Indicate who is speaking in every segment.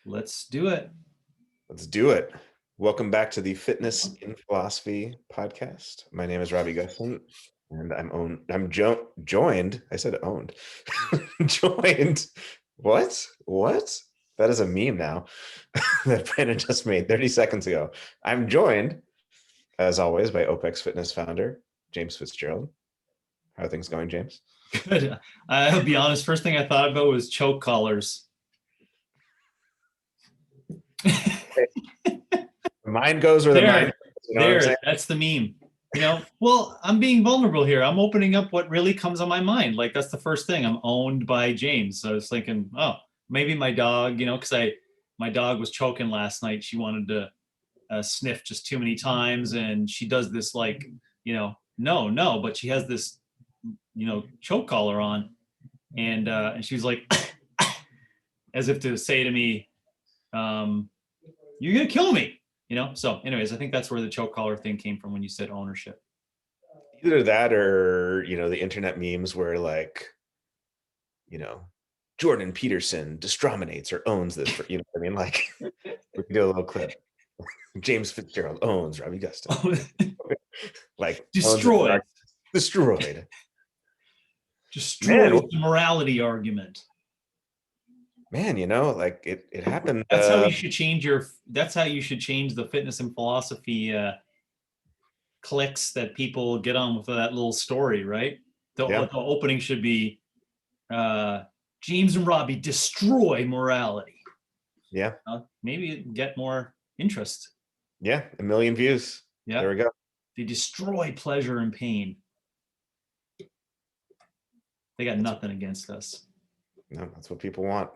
Speaker 1: Let's do it.
Speaker 2: Let's do it. Welcome back to the Fitness in Philosophy podcast. My name is Robby Gustin, and joined. I said owned. Joined. What? That is a meme now that Brandon just made 30 seconds ago. I'm joined, as always, by OPEX Fitness founder James FitzGerald. How are things going, James?
Speaker 1: Good. I'll be honest. First thing I thought about was choke collars.
Speaker 2: Mind goes where the mind goes. You know what I'm saying?
Speaker 1: That's the meme. Well, I'm being vulnerable here. I'm opening up what really comes on my mind. Like that's the first thing. I'm owned by James. So I was thinking, oh, maybe my dog. Because my dog was choking last night. She wanted to sniff just too many times, and she does this like, no, but she has this, choke collar on, and she was like, as if to say to me, "You're gonna kill me." So anyways, I think that's where the choke collar thing came from when you said ownership.
Speaker 2: Either that or the internet memes where like Jordan Peterson discriminates or owns this for, what I mean? Like we can do a little clip. James FitzGerald owns Robby Gustin. Like
Speaker 1: destroyed
Speaker 2: the
Speaker 1: morality argument.
Speaker 2: Man, like it happened.
Speaker 1: That's how you should change the fitness and philosophy clicks that people get on with that little story, right? The opening should be James and Robby destroy morality.
Speaker 2: Yeah.
Speaker 1: Maybe get more interest.
Speaker 2: Yeah, 1 million views. Yeah. There we go.
Speaker 1: They destroy pleasure and pain. They got nothing against us.
Speaker 2: No, that's what people want.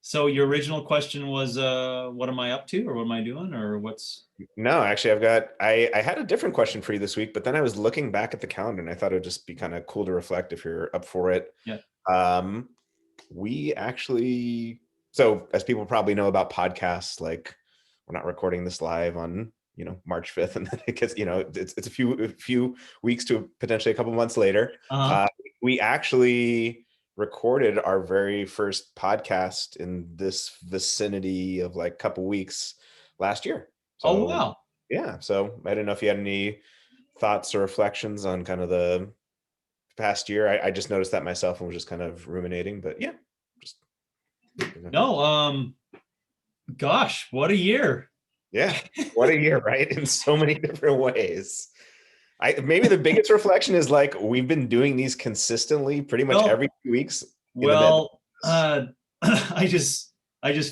Speaker 1: So your original question was, what am I up to, or what am I doing, or what's?
Speaker 2: No, actually, I had a different question for you this week, but then I was looking back at the calendar and I thought it would just be kind of cool to reflect if you're up for it.
Speaker 1: Yeah.
Speaker 2: We actually, so as people probably know about podcasts, like we're not recording this live on, March 5th, and then it gets, it's a few weeks to potentially a couple months later. We actually recorded our very first podcast in this vicinity of like a couple weeks last year. So,
Speaker 1: oh, wow.
Speaker 2: Yeah. So I don't know if you had any thoughts or reflections on kind of the past year. I just noticed that myself and was just kind of ruminating, but yeah.
Speaker 1: No, gosh, what a year.
Speaker 2: Yeah. What a year, right? In so many different ways. Maybe the biggest reflection is like we've been doing these consistently pretty much every 2 weeks.
Speaker 1: Well, I just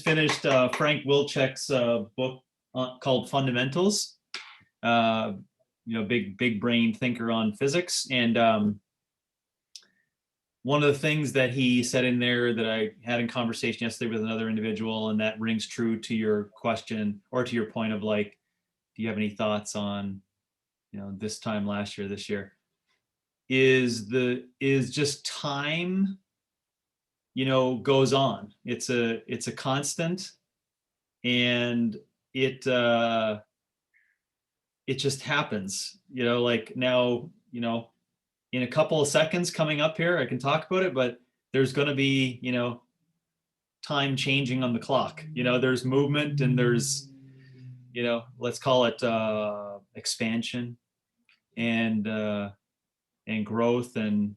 Speaker 1: finished Frank Wilczek's book called Fundamentals. Big brain thinker on physics, and one of the things that he said in there that I had in conversation yesterday with another individual, and that rings true to your question or to your point of like, do you have any thoughts on this time last year, this year, is just time, goes on. It's a constant, and it just happens, like now, in a couple of seconds coming up here, I can talk about it, but there's going to be, time changing on the clock. There's movement, and there's, let's call it expansion and growth. And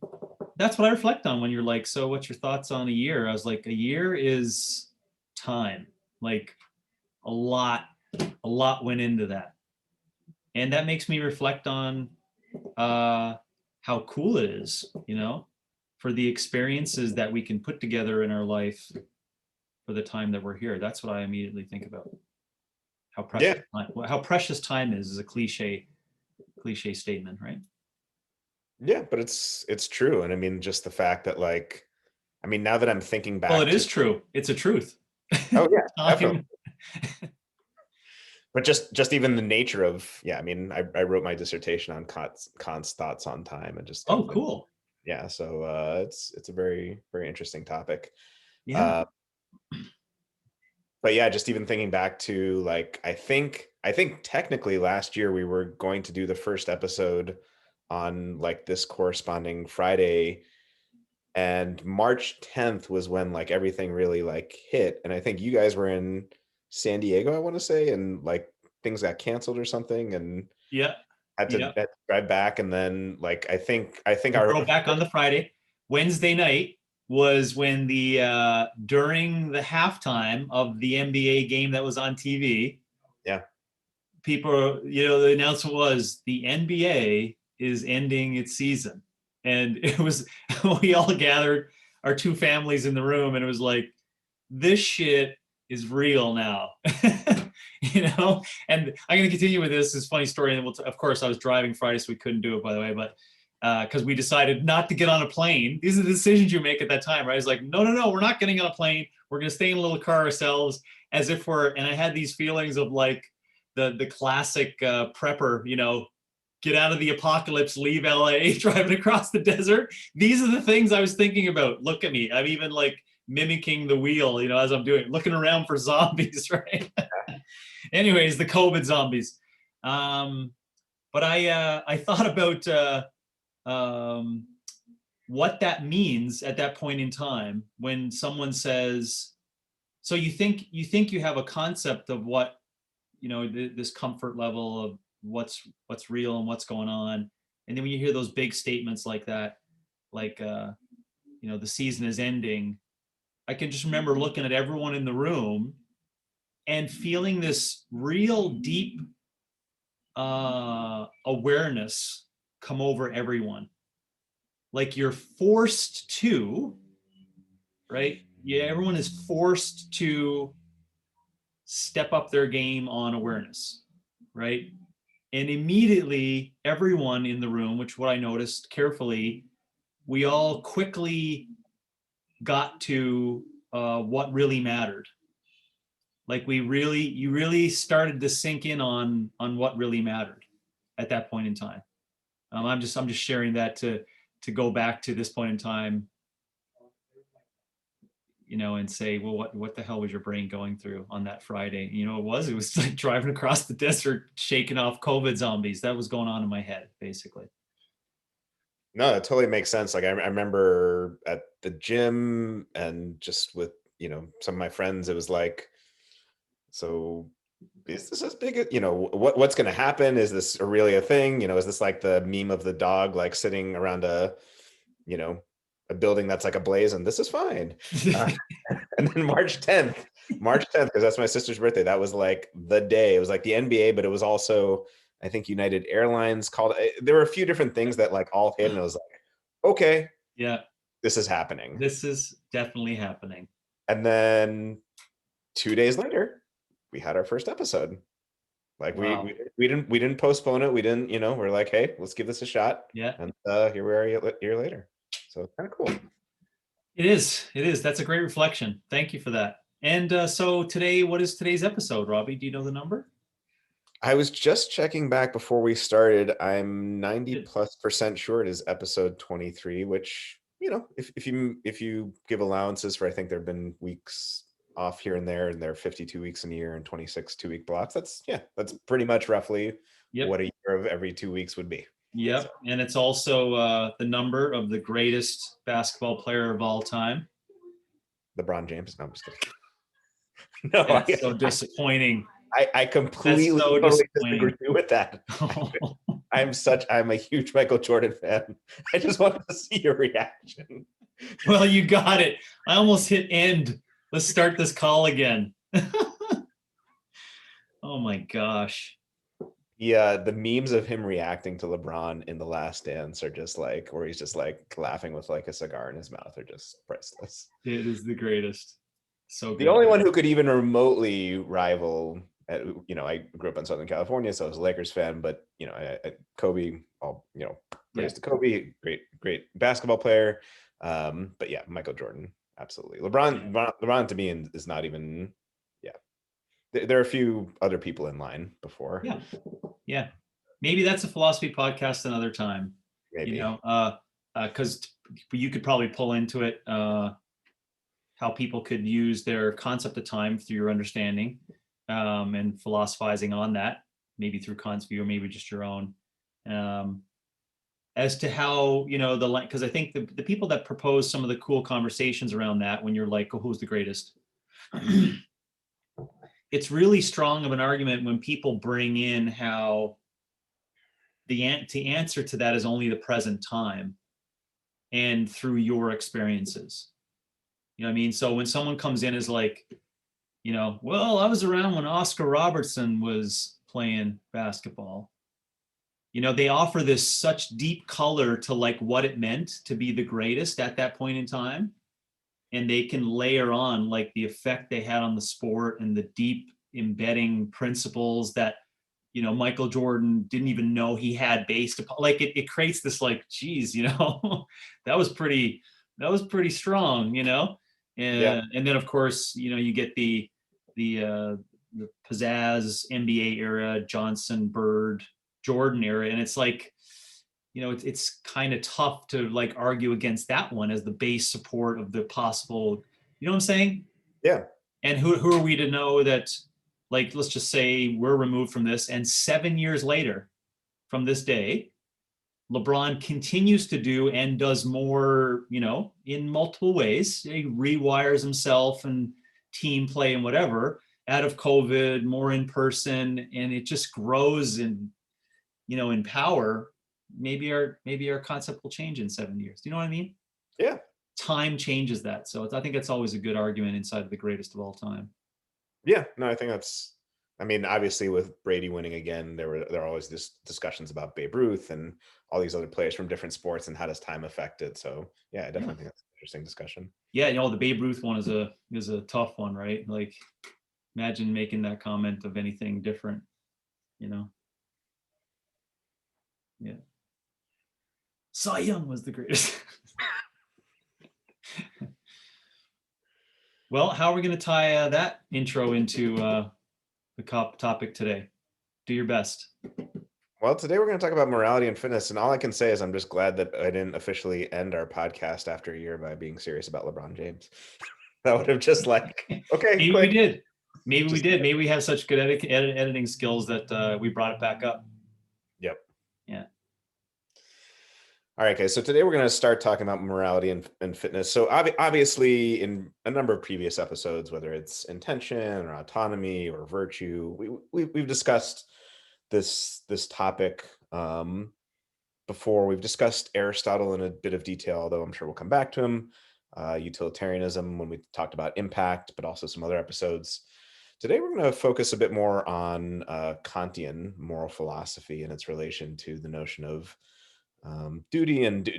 Speaker 1: that's what I reflect on when you're like, so what's your thoughts on a year? I was like, a year is time. Like a lot went into that. And that makes me reflect on how cool it is, for the experiences that we can put together in our life for the time that we're here. That's what I immediately think about. How precious time is a cliche statement, right?
Speaker 2: Yeah, but it's true. And I mean, just the fact that like, I mean, now that I'm thinking back.
Speaker 1: Well, it is true. It's a truth.
Speaker 2: Oh yeah, definitely. But just even the nature of, I mean, I wrote my dissertation on Kant's thoughts on time, and just
Speaker 1: cool.
Speaker 2: Yeah, so it's a very, very interesting topic.
Speaker 1: Yeah.
Speaker 2: But yeah, just even thinking back to like, I think technically last year we were going to do the first episode on like this corresponding Friday And March 10th was when like everything really like hit. And I think you guys were in San Diego, I want to say, and like things got canceled or something, and
Speaker 1: Yeah.
Speaker 2: had to drive back. And then like I think
Speaker 1: We
Speaker 2: our
Speaker 1: drove back on the Friday. Wednesday night was when the during the halftime of the NBA game that was on TV,
Speaker 2: yeah.
Speaker 1: people, the announcement was the NBA is ending its season. And it was, we all gathered, our two families in the room, and it was like, this shit is real now. And I'm going to continue with this. This funny story. And we'll of course, I was driving Friday, so we couldn't do it, by the way, but because we decided not to get on a plane. These are the decisions you make at that time, right? It's like, no, we're not getting on a plane. We're going to stay in a little car ourselves, as if and I had these feelings of like the classic prepper, get out of the apocalypse, leave LA, driving across the desert. These are the things I was thinking about. Look at me. I'm even like mimicking the wheel, as I'm doing, looking around for zombies, right? Anyways, the COVID zombies. But I thought about what that means at that point in time when someone says, so you think you have a concept of what, this comfort level of what's real and what's going on, and then when you hear those big statements like that, like the season is ending, I can just remember looking at everyone in the room and feeling this real deep awareness come over everyone. Like you're forced to, right? Yeah, everyone is forced to step up their game on awareness, right? And immediately, everyone in the room, which what I noticed carefully, we all quickly got to what really mattered. Like you really started to sink in on what really mattered at that point in time. I'm just sharing that to go back to this point in time, and say, well, what the hell was your brain going through on that Friday? It was like driving across the desert, shaking off COVID zombies. That was going on in my head, basically.
Speaker 2: No, that totally makes sense. Like I remember at the gym and just with, some of my friends, it was like, so is this as big as, what's going to happen? Is this really a thing? Is this like the meme of the dog, like sitting around a building that's like ablaze and this is fine. And then March 10th, because that's my sister's birthday. That was like the day. It was like the NBA, but it was also, I think, United Airlines called. There were a few different things that like all hit, and it was like, okay,
Speaker 1: yeah,
Speaker 2: this is happening.
Speaker 1: This is definitely happening.
Speaker 2: And then 2 days later, we had our first episode. Like
Speaker 1: Wow.
Speaker 2: we didn't postpone it. We didn't, we're like, hey, let's give this a shot.
Speaker 1: Yeah.
Speaker 2: And here we are a year later. So it's kind of cool.
Speaker 1: It is. That's a great reflection. Thank you for that. And so today, what is today's episode, Robbie? Do you know the number?
Speaker 2: I was just checking back before we started. I'm 90+% sure it is episode 23, which, if you give allowances for, I think there have been weeks off here and there are 52 weeks in a year and 26 2-week blocks. That's pretty much roughly what a year of every 2 weeks would be.
Speaker 1: Yep. So. And it's also the number of the greatest basketball player of all time.
Speaker 2: LeBron James. No, I'm just kidding. No,
Speaker 1: that's so disappointing.
Speaker 2: I completely totally disagree with that. I'm a huge Michael Jordan fan. I just wanted to see your reaction.
Speaker 1: Well, you got it. I almost hit end. Let's start this call again. Oh my gosh.
Speaker 2: Yeah, the memes of him reacting to LeBron in The Last Dance are just like, where he's just like laughing with like a cigar in his mouth, are just priceless.
Speaker 1: It is the greatest. So good.
Speaker 2: The only one who could even remotely rival, I grew up in Southern California, so I was a Lakers fan, but Kobe, praise to Kobe, great basketball player. But yeah, Michael Jordan, absolutely. LeBron to me is not even. There are a few other people in line before.
Speaker 1: Yeah. Maybe that's a philosophy podcast another time.
Speaker 2: Maybe.
Speaker 1: Because you could probably pull into it how people could use their concept of time through your understanding and philosophizing on that, maybe through Kant's view or maybe just your own. as to how, because I think the people that propose some of the cool conversations around that, when you're like, oh, who's the greatest? It's really strong of an argument when people bring in how the answer to that is only the present time and through your experiences. You know what I mean? So when someone comes in as like, well, I was around when Oscar Robertson was playing basketball. They offer this such deep color to like what it meant to be the greatest at that point in time. And they can layer on like the effect they had on the sport and the deep embedding principles that, Michael Jordan didn't even know he had based upon, like it creates this like, geez, that was pretty strong,
Speaker 2: Yeah.
Speaker 1: and then of course, you get the pizzazz NBA era, Johnson, Bird, Jordan era, and it's like, it's kind of tough to like argue against that one as the base support of the possible, you know what I'm saying?
Speaker 2: Yeah.
Speaker 1: And who are we to know that, like, let's just say we're removed from this, and 7 years later from this day, LeBron continues to do and does more, in multiple ways. He rewires himself and team play and whatever out of COVID, more in person, and it just grows in power. Maybe our concept will change in 7 years. Do you know what I mean?
Speaker 2: Yeah.
Speaker 1: Time changes that. So I think that's always a good argument inside of the greatest of all time.
Speaker 2: Yeah. No, I think obviously with Brady winning again, there are always this discussions about Babe Ruth and all these other players from different sports and how does time affect it. So yeah, I definitely think that's an interesting discussion.
Speaker 1: Yeah, the Babe Ruth one is a tough one, right? Like, imagine making that comment of anything different, Yeah. Cy Young was the greatest. Well, how are we going to tie that intro into the topic today? Do your best.
Speaker 2: Well, today we're going to talk about morality and fitness, and all I can say is I'm just glad that I didn't officially end our podcast after a year by being serious about LeBron James. That would have just like, okay,
Speaker 1: Maybe
Speaker 2: quick.
Speaker 1: we did. Maybe we did. Maybe we have such good editing skills that we brought it back up.
Speaker 2: Yep.
Speaker 1: Yeah.
Speaker 2: All right, guys. So today we're going to start talking about morality and fitness. So obviously, in a number of previous episodes, whether it's intention or autonomy or virtue, we've discussed this topic before. We've discussed Aristotle in a bit of detail, although I'm sure we'll come back to him. Utilitarianism when we talked about impact, but also some other episodes. Today we're going to focus a bit more on Kantian moral philosophy and its relation to the notion of duty and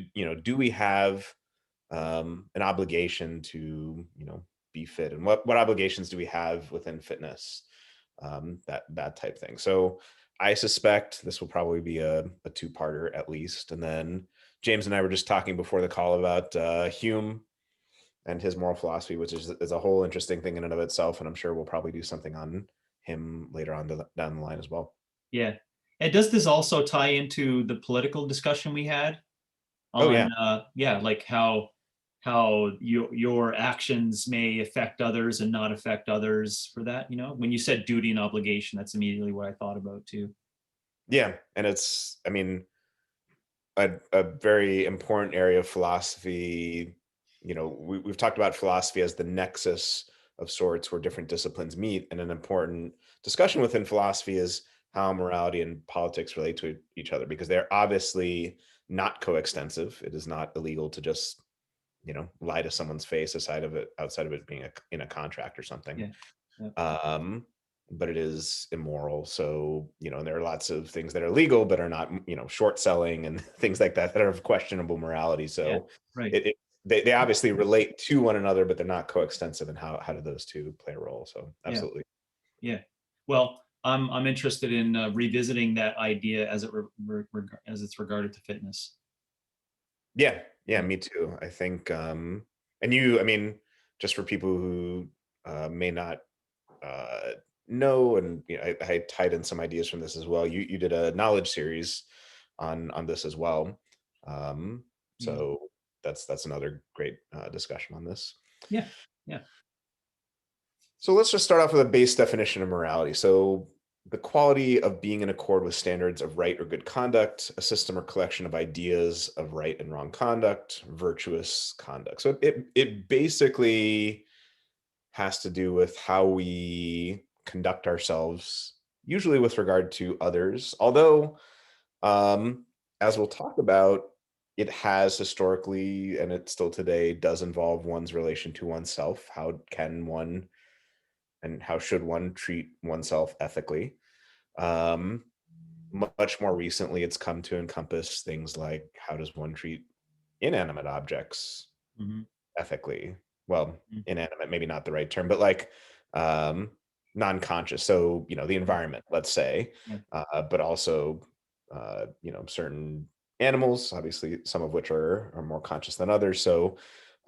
Speaker 2: do we have an obligation to be fit, and what obligations do we have within fitness, that type thing. So I suspect this will probably be a two-parter at least, and then James and I were just talking before the call about Hume and his moral philosophy, which is a whole interesting thing in and of itself, and I'm sure we'll probably do something on him later on down the line as well.
Speaker 1: Yeah. And does this also tie into the political discussion we had
Speaker 2: Oh
Speaker 1: on
Speaker 2: yeah.
Speaker 1: like how your actions may affect others and not affect others for that, when you said duty and obligation, that's immediately what I thought about too.
Speaker 2: Yeah, and it's a very important area of philosophy. We've talked about philosophy as the nexus of sorts where different disciplines meet, and an important discussion within philosophy is how morality and politics relate to each other, because they're obviously not coextensive. It is not illegal to just lie to someone's face outside of it being in a contract or something.
Speaker 1: Yeah. Yeah.
Speaker 2: But it is immoral. So, there are lots of things that are legal, but are not, short selling and things like that are of questionable morality. So
Speaker 1: Yeah, right.
Speaker 2: they obviously relate to one another, but they're not coextensive. And how do those two play a role? So
Speaker 1: Yeah.
Speaker 2: absolutely.
Speaker 1: Yeah. Well, I'm interested in revisiting that idea as it's regarded to fitness.
Speaker 2: Yeah. Yeah. Me too. I think, and just for people who may not know, and I tied in some ideas from this as well. You did a knowledge series on this as well. So that's another great discussion on this.
Speaker 1: Yeah. Yeah.
Speaker 2: So let's just start off with a base definition of morality. So the quality of being in accord with standards of right or good conduct, a system or collection of ideas of right and wrong conduct, virtuous conduct. So it basically has to do with how we conduct ourselves, usually with regard to others. Although, as we'll talk about, it has historically, and it still today does involve one's relation to oneself. How can one and how should one treat oneself ethically? Um, Much more recently, it's come to encompass things like how does one treat inanimate objects
Speaker 1: Mm-hmm.
Speaker 2: ethically? Well,
Speaker 1: Mm-hmm.
Speaker 2: inanimate, maybe not the right term, but like um, non-conscious. So, the environment, let's say,
Speaker 1: Yeah.
Speaker 2: but also, certain animals, obviously, some of which are more conscious than others. So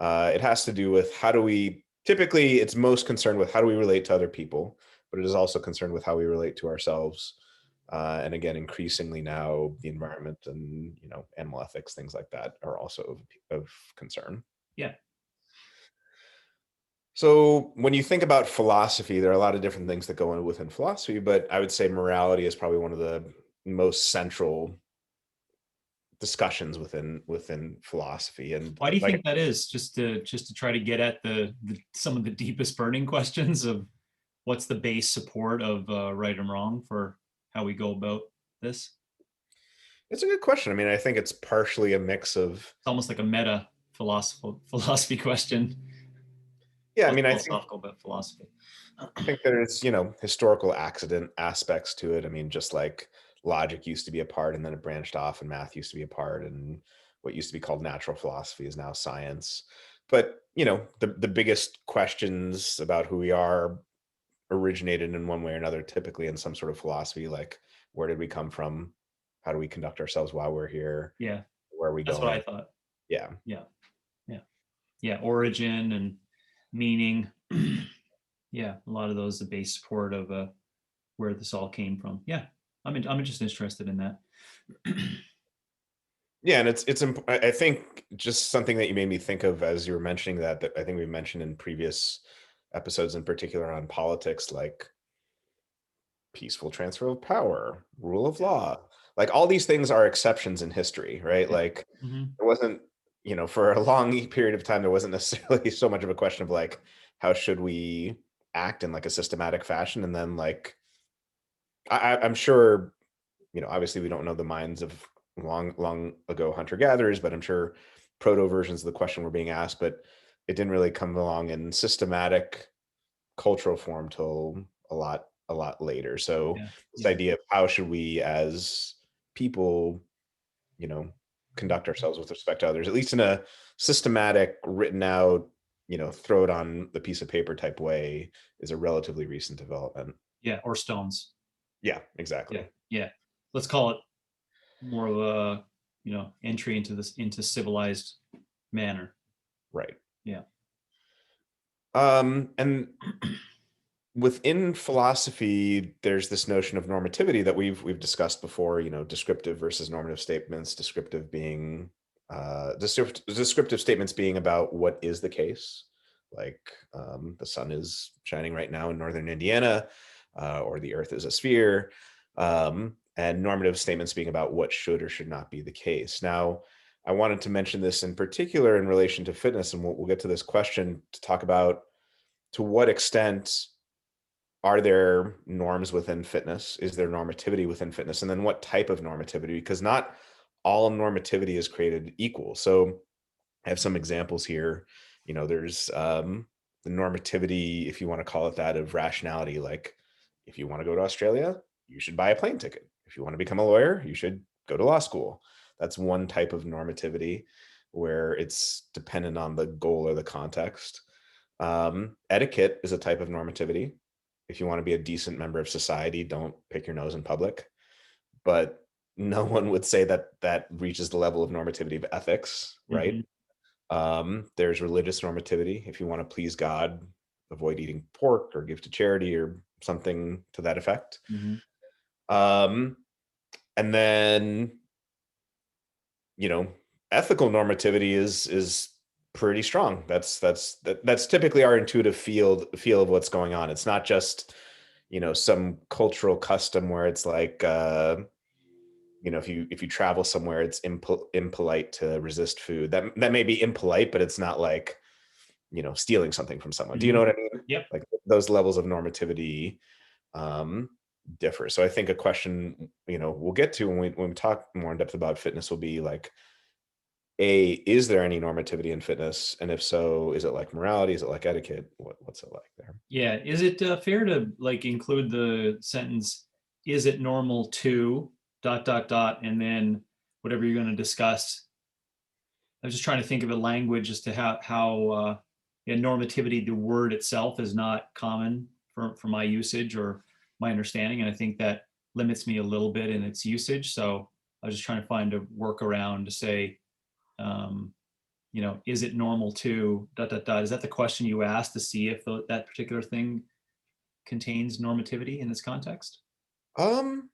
Speaker 2: it has to do with how do we, typically, it's most concerned with how do we relate to other people, but it is also concerned with how we relate to ourselves. And again, increasingly now, the environment and animal ethics, things like that, are also of concern.
Speaker 1: Yeah.
Speaker 2: So when you think about philosophy, there are a lot of different things that go in within philosophy, but I would say morality is probably one of the most central discussions within philosophy. And
Speaker 1: Why do you
Speaker 2: like,
Speaker 1: think that is? Just to try to get at some of the deepest burning questions of what's the base support of right and wrong for how we go about this?
Speaker 2: it's a good question. I mean, I think it's partially a mix of,
Speaker 1: It's almost like a meta philosophy question.
Speaker 2: yeah, I
Speaker 1: Well,
Speaker 2: mean,
Speaker 1: philosophical, but philosophy.
Speaker 2: I think there's, historical accident aspects to it. I mean, just like logic used to be a part and then it branched off and math used to be a part and what used to be called natural philosophy is now science. But, the biggest questions about who we are originated in one way or another, typically in some sort of philosophy, like where did we come from? How do we conduct ourselves while we're here?
Speaker 1: Yeah,
Speaker 2: Where are we
Speaker 1: that's what I
Speaker 2: going?
Speaker 1: thought.
Speaker 2: Yeah.
Speaker 1: Yeah, yeah, yeah. Origin and meaning. Yeah, a lot of those the base support of where this all came from. Yeah, I'm just interested in that.
Speaker 2: Yeah, and I think just something that you made me think of as you were mentioning that I think we mentioned in previous episodes, in particular on politics, like peaceful transfer of power, rule of
Speaker 1: Yeah,
Speaker 2: law. Like all these things are exceptions in history, right?
Speaker 1: yeah.
Speaker 2: Like
Speaker 1: Mm-hmm.
Speaker 2: it wasn't, for a long period of time, there wasn't necessarily so much of a question of like, how should we act in like a systematic fashion? And then like, I'm sure, obviously we don't know the minds of long ago hunter-gatherers, but I'm sure proto versions of the question were being asked, but it didn't really come along in systematic cultural form till a lot later. So
Speaker 1: Yeah,
Speaker 2: this
Speaker 1: yeah,
Speaker 2: idea of how should we as people, you know, conduct ourselves with respect to others, at least in a systematic, written out, throw it on the piece of paper type way, is a relatively recent development.
Speaker 1: yeah. Or stones.
Speaker 2: Yeah,
Speaker 1: Yeah,
Speaker 2: exactly.
Speaker 1: yeah. Let's call it more of a entry into civilized manner.
Speaker 2: Right.
Speaker 1: Yeah.
Speaker 2: And within philosophy, there's this notion of normativity that we've discussed before. Descriptive versus normative statements. Descriptive statements being about what is the case, like the sun is shining right now in northern Indiana, or the Earth is a sphere, and normative statements being about what should or should not be the case. Now, I wanted to mention this in particular in relation to fitness, and we'll get to this question to talk about to what extent are there norms within fitness? Is there normativity within fitness? And then what type of normativity? Because not all normativity is created equal. So I have some examples here. There's the normativity, if you want to call it that, of rationality. Like if you want to go to Australia, you should buy a plane ticket. If you want to become a lawyer, you should go to law school. That's one type of normativity where it's dependent on the goal or the context. Etiquette is a type of normativity. If you want to be a decent member of society, don't pick your nose in public. But no one would say that that reaches the level of normativity of ethics, right?
Speaker 1: Mm-hmm.
Speaker 2: There's religious normativity. If you want to please God, avoid eating pork or give to charity or something to that effect.
Speaker 1: Mm-hmm.
Speaker 2: Um, and then, you know, ethical normativity is pretty strong. That's typically our intuitive feel of what's going on. It's not just some cultural custom where it's like, if you travel somewhere, it's impolite to resist food. That may be impolite, but it's not like, stealing something from someone. Do you know
Speaker 1: Mhm.
Speaker 2: what I mean?
Speaker 1: Yep.
Speaker 2: Like those levels of normativity um, differ. So I think a question, we'll get to when we talk more in depth about fitness will be like, is there any normativity in fitness? And if so, is it like morality? Is it like etiquette? What's it like there?
Speaker 1: Yeah. Is it fair to like include the sentence, is it normal to dot dot dot, and then whatever you're going to discuss? I was just trying to think of a language as to how yeah, normativity, the word itself, is not common for my usage or my understanding, and I think that limits me a little bit in its usage. So I was just trying to find a workaround to say, um, is it normal to dot dot dot? Is that the question you asked to see if that particular thing contains normativity in this context?
Speaker 2: Um,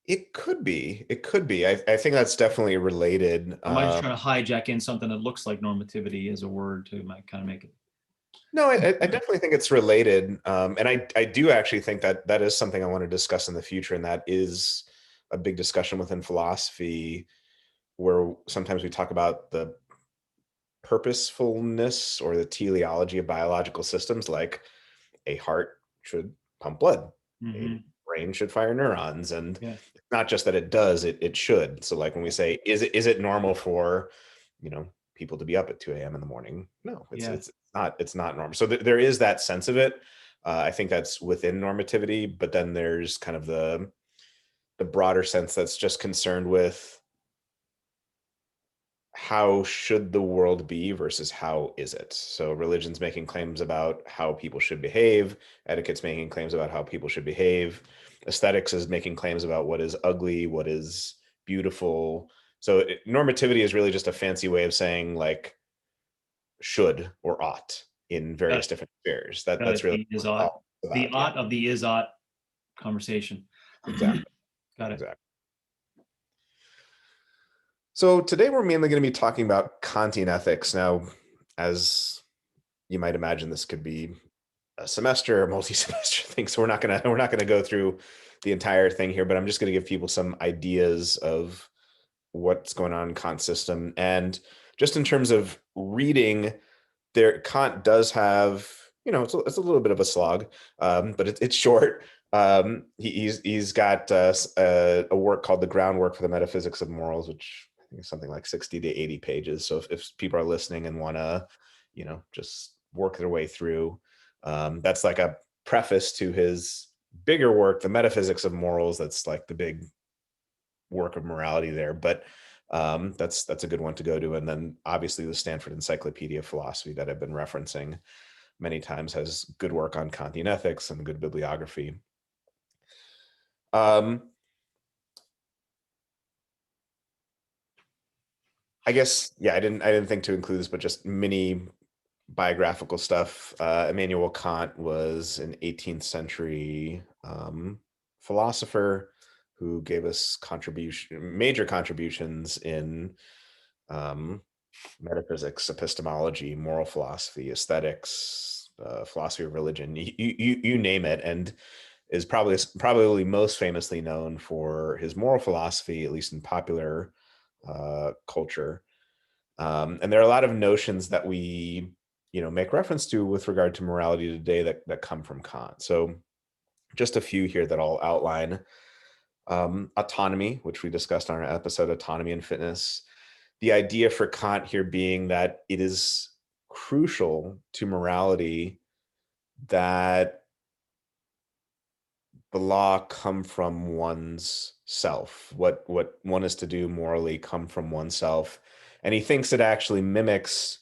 Speaker 2: it could be. It could be. I think that's definitely related.
Speaker 1: Or am I just trying to hijack in something that looks like normativity as a word to kind of make it?
Speaker 2: No, I definitely think it's related. And I do actually think that that is something I want to discuss in the future. And that is a big discussion within philosophy where sometimes we talk about the purposefulness or the teleology of biological systems, like a heart should pump blood, a
Speaker 1: Hmm.
Speaker 2: brain should fire neurons, and
Speaker 1: Yeah.
Speaker 2: it's not just that it does, it should. So like when we say, is it normal for, people to be up at 2 a.m. in the morning? No, it's
Speaker 1: Yeah.
Speaker 2: it's not normal. So there is that sense of it. I think that's within normativity, but then there's kind of the broader sense that's just concerned with how should the world be versus how is it. So religion's making claims about how people should behave, etiquette's making claims about how people should behave, aesthetics is making claims about what is ugly, what is beautiful. So normativity is really just a fancy way of saying like should or ought in
Speaker 1: Got
Speaker 2: various
Speaker 1: it.
Speaker 2: different spheres.
Speaker 1: Got
Speaker 2: That's
Speaker 1: it.
Speaker 2: really
Speaker 1: The is
Speaker 2: what it's
Speaker 1: ought,
Speaker 2: all
Speaker 1: the
Speaker 2: about. Yeah,
Speaker 1: ought of the is ought conversation.
Speaker 2: exactly.
Speaker 1: Got it.
Speaker 2: Exactly. So today we're mainly going to be talking about Kantian ethics. Now, as you might imagine, this could be a semester, a multi-semester thing. So we're not gonna go through the entire thing here, but I'm just gonna give people some ideas of what's going on in Kant's system. And just in terms of reading, there Kant does have, it's a little bit of a slog, but it's short. He's got a work called The Groundwork for the Metaphysics of Morals, which I think is something like 60 to 80 pages. So if people are listening and want to, just work their way through, that's like a preface to his bigger work, The Metaphysics of Morals. That's like the big work of morality there. But that's a good one to go to. And then obviously the Stanford Encyclopedia of Philosophy that I've been referencing many times has good work on Kantian ethics and good bibliography. Um, I guess, yeah, I didn't think to include this, but just mini biographical stuff. Immanuel Kant was an 18th century philosopher who gave us major contributions in um, metaphysics, epistemology, moral philosophy, aesthetics, philosophy of religion, you name it, and is probably most famously known for his moral philosophy, at least in popular culture. And there are a lot of notions that we, make reference to with regard to morality today that come from Kant. So just a few here that I'll outline. Autonomy, which we discussed on our episode, Autonomy and Fitness. The idea for Kant here being that it is crucial to morality that the law come from one's self. What one is to do morally come from oneself. And he thinks it actually mimics,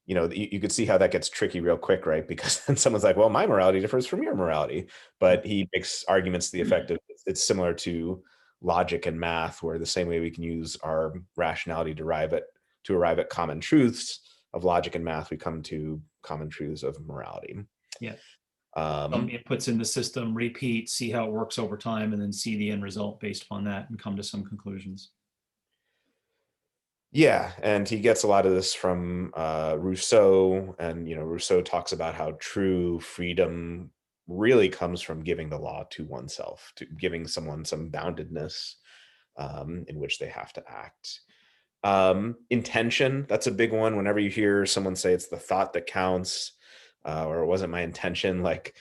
Speaker 2: you could see how that gets tricky real quick, right? Because then someone's like, well, my morality differs from your morality. But he makes arguments to the effect of it's similar to logic and math, where the same way we can use our rationality to arrive at common truths of logic and math, we come to common truths of morality.
Speaker 1: Yeah. Some
Speaker 2: Um,
Speaker 1: inputs in the system, repeat, see how it works over time, and then see the end result based upon that and come to some conclusions.
Speaker 2: Yeah, and he gets a lot of this from Rousseau, and Rousseau talks about how true freedom really comes from giving the law to oneself, to giving someone some boundedness in which they have to act. Intention, that's a big one. Whenever you hear someone say it's the thought that counts, or it wasn't my intention, like,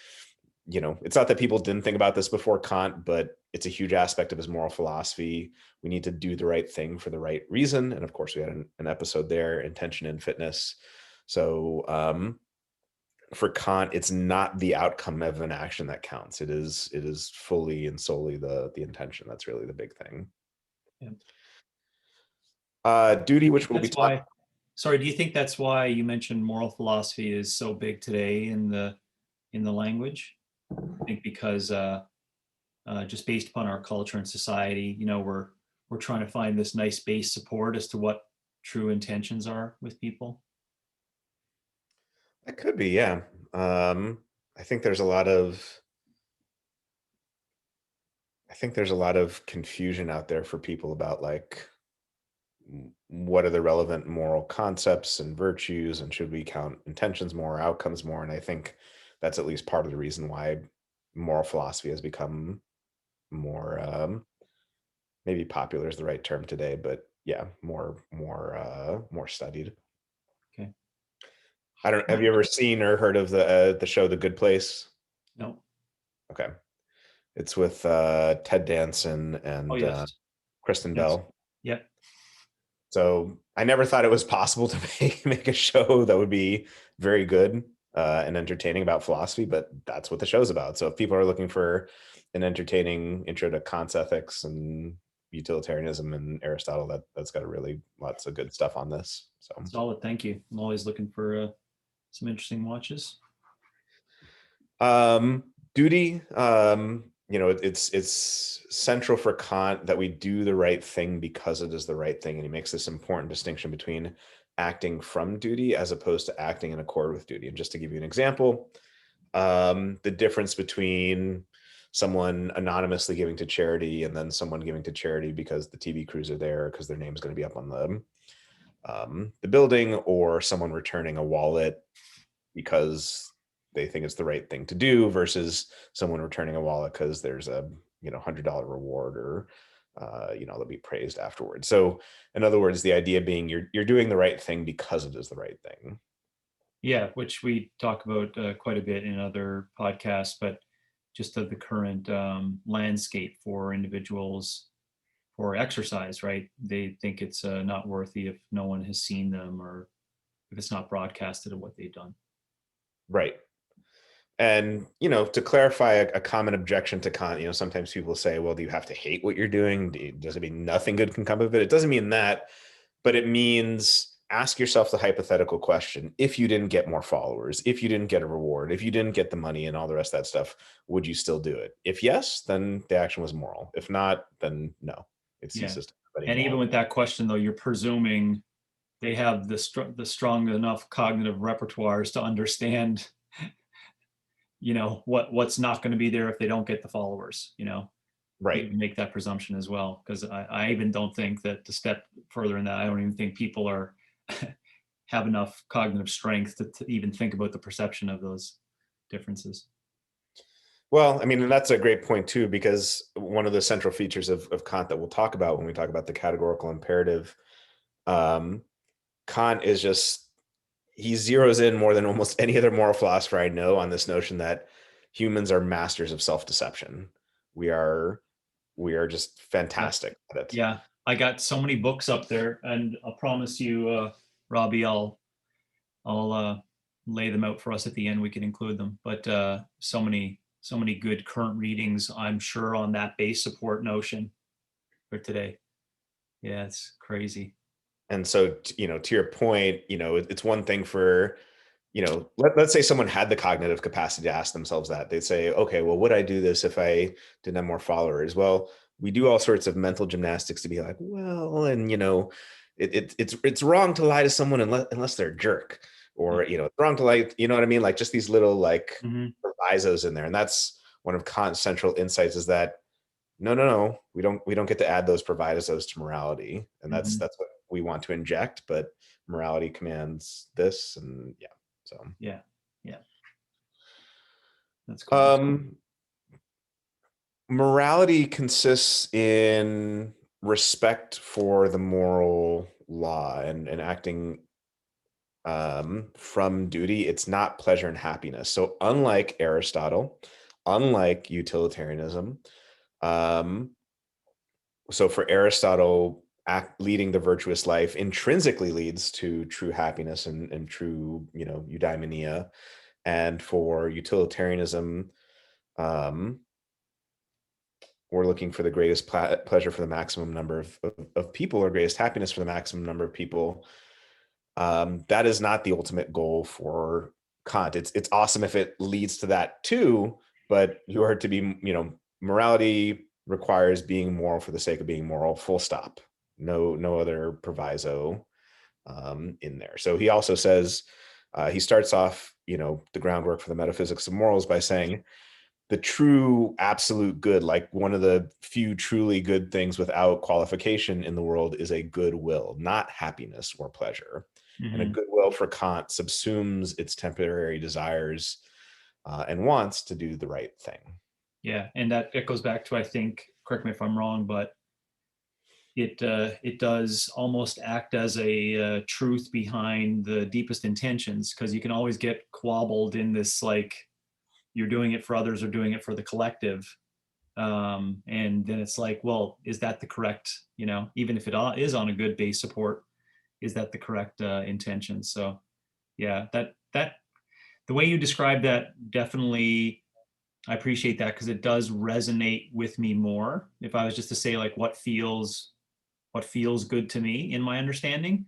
Speaker 2: it's not that people didn't think about this before Kant, but it's a huge aspect of his moral philosophy. We need to do the right thing for the right reason. And of course, we had an episode there, intention in fitness. So for Kant, it's not the outcome of an action that counts. It is fully and solely the intention. That's really the big thing.
Speaker 1: Yeah.
Speaker 2: Duty,
Speaker 1: I
Speaker 2: which
Speaker 1: think
Speaker 2: we'll be
Speaker 1: that's
Speaker 2: talking.
Speaker 1: why. Sorry, do you think that's why you mentioned moral philosophy is so big today in the language? I think because just based upon our culture and society, we're trying to find this nice base support as to what true intentions are with people.
Speaker 2: That could be, yeah. I think there's a lot of confusion out there for people about like what are the relevant moral concepts and virtues, and should we count intentions more, outcomes more? And I think that's at least part of the reason why moral philosophy has become more, maybe popular is the right term today, but yeah, more studied.
Speaker 1: Okay.
Speaker 2: I don't. Have you ever seen or heard of the show The Good Place?
Speaker 1: No.
Speaker 2: Okay, it's with Ted Danson
Speaker 1: Oh
Speaker 2: and
Speaker 1: yes.
Speaker 2: Kristen
Speaker 1: Yes.
Speaker 2: Bell.
Speaker 1: Yep.
Speaker 2: So I never thought it was possible to make a show that would be very good and entertaining about philosophy, but that's what the show's about. So if people are looking for an entertaining intro to Kant's ethics and utilitarianism and Aristotle, that's got a really lots of good stuff on this. So
Speaker 1: Solid. Thank you. I'm always looking for some interesting watches.
Speaker 2: duty, it's central for Kant that we do the right thing because it is the right thing, and he makes this important distinction between acting from duty as opposed to acting in accord with duty. And just to give you an example, the difference between someone anonymously giving to charity and then someone giving to charity because the TV crews are there because their name's going to be up on the building, or someone returning a wallet because they think it's the right thing to do versus someone returning a wallet because there's a $100 reward, or they'll be praised afterwards. So in other words, the idea being you're doing the right thing because it is the right thing.
Speaker 1: Yeah, which we talk about quite a bit in other podcasts, but just of the current landscape for individuals for exercise, right? They think it's not worthy if no one has seen them or if it's not broadcasted of what they've done.
Speaker 2: Right. And to clarify a common objection to Kant, sometimes people say, well, do you have to hate what you're doing? Does it mean nothing good can come of it? It doesn't mean that, but it means ask yourself the hypothetical question: if you didn't get more followers, if you didn't get a reward, if you didn't get the money and all the rest of that stuff, would you still do it? If yes, then the action was moral. If not, then no, it
Speaker 1: Yeah.
Speaker 2: ceases to have any
Speaker 1: And even
Speaker 2: moral.
Speaker 1: with that question, though, you're presuming they have the strong enough cognitive repertoires to understand, what's not going to be there if they don't get the followers. You
Speaker 2: Right.
Speaker 1: make that presumption as well, because I even don't think that, to step further in that, I don't even think people are have enough cognitive strength to even think about the perception of those differences.
Speaker 2: Well, I mean, and that's a great point too, because one of the central features of Kant that we'll talk about when we talk about the categorical imperative, um, Kant is just, he zeroes in more than almost any other moral philosopher I know on this notion that humans are masters of self-deception. We are just
Speaker 1: Yeah.
Speaker 2: fantastic at it.
Speaker 1: Yeah, I got so many books up there, and I'll promise you, Robbie, I'll lay them out for us at the end. We can include them, but so many good current readings, I'm sure, on that base support notion for today. Yeah, it's crazy.
Speaker 2: And so, to your point, it's one thing for, let's say someone had the cognitive capacity to ask themselves that. They'd say, okay, well, would I do this if I didn't have more followers? Well, we do all sorts of mental gymnastics to be like, well, and it's wrong to lie to someone unless they're a jerk, or it's wrong to lie, you know what I mean? Like just these little like
Speaker 1: Mhm.
Speaker 2: provisos in there. And that's one of Kant's central insights, is that no, we don't get to add those provisos to morality, and that's
Speaker 1: Mhm.
Speaker 2: what we want to inject, but morality commands this, and yeah. So
Speaker 1: Yeah, yeah. That's cool.
Speaker 2: Um, Morality consists in respect for the moral law and acting from duty. It's not pleasure and happiness. So unlike Aristotle, unlike utilitarianism, um, so for Aristotle, leading the virtuous life intrinsically leads to true happiness and true, eudaimonia. And for utilitarianism, um, we're looking for the greatest pleasure for the maximum number of people, or greatest happiness for the maximum number of people. That is not the ultimate goal for Kant. It's awesome if it leads to that too, but you are to be, morality requires being moral for the sake of being moral, full stop. No other proviso in there. So he also says, he starts off, the groundwork for the metaphysics of morals by saying, the true absolute good, like one of the few truly good things without qualification in the world, is a good will, not happiness or pleasure. And a
Speaker 1: Hmm.
Speaker 2: good will for Kant subsumes its temporary desires and wants to do the right thing.
Speaker 1: Yeah, and that it goes back to, I think, correct me if I'm wrong, but it does almost act as a truth behind the deepest intentions, because you can always get quabbled in this, like, you're doing it for others or doing it for the collective, and then it's like, well, is that the correct, even if it is on a good base support, is that the correct intention? So yeah, that the way you describe that, definitely I appreciate that, because it does resonate with me more. If I was just to say, like, what feels good to me in my understanding,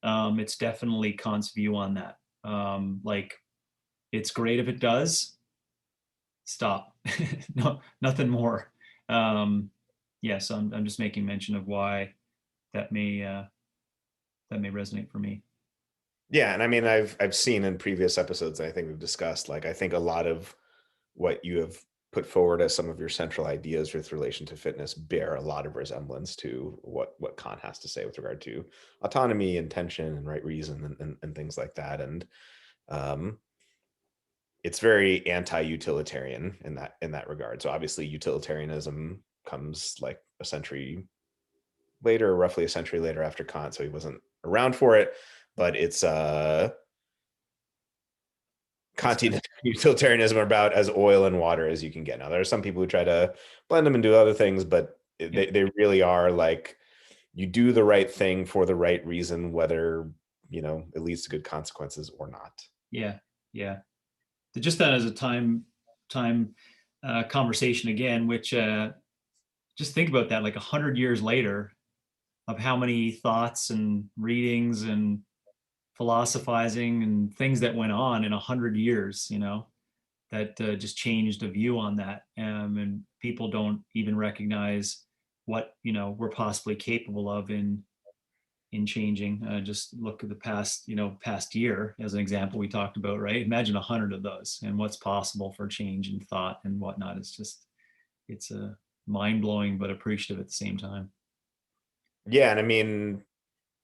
Speaker 1: it's definitely Kant's view on that. Like, it's great if it does. Stop. No, nothing more. Um, yeah, so I'm just making mention of why that may uh, that may resonate for me.
Speaker 2: Yeah, and I mean, I've seen in previous episodes, I think we've discussed, like, I think a lot of what you have put forward as some of your central ideas with relation to fitness bear a lot of resemblance to what Kant has to say with regard to autonomy, intention, and right reason, and things like that. And um, it's very anti-utilitarian in that regard. So obviously, utilitarianism comes like a century later, roughly a century later after Kant, so he wasn't around for it. But it's
Speaker 1: It's
Speaker 2: Kantian utilitarianism are about as oil and water as you can get. Now, there are some people who try to blend them and do other things, but
Speaker 1: yeah,
Speaker 2: they really are like, you do the right thing for the right reason, whether it leads to good consequences or not.
Speaker 1: yeah, yeah. Just that as a time conversation again, which just think about that, like 100 years later, of how many thoughts and readings and philosophizing and things that went on in 100 years, that just changed a view on that. And people don't even recognize what, we're possibly capable of in changing. Just look at the past year as an example we talked about, right? Imagine 100 of those and what's possible for change and thought and whatnot. It's a mind blowing but appreciative at the same time.
Speaker 2: Yeah, and I mean,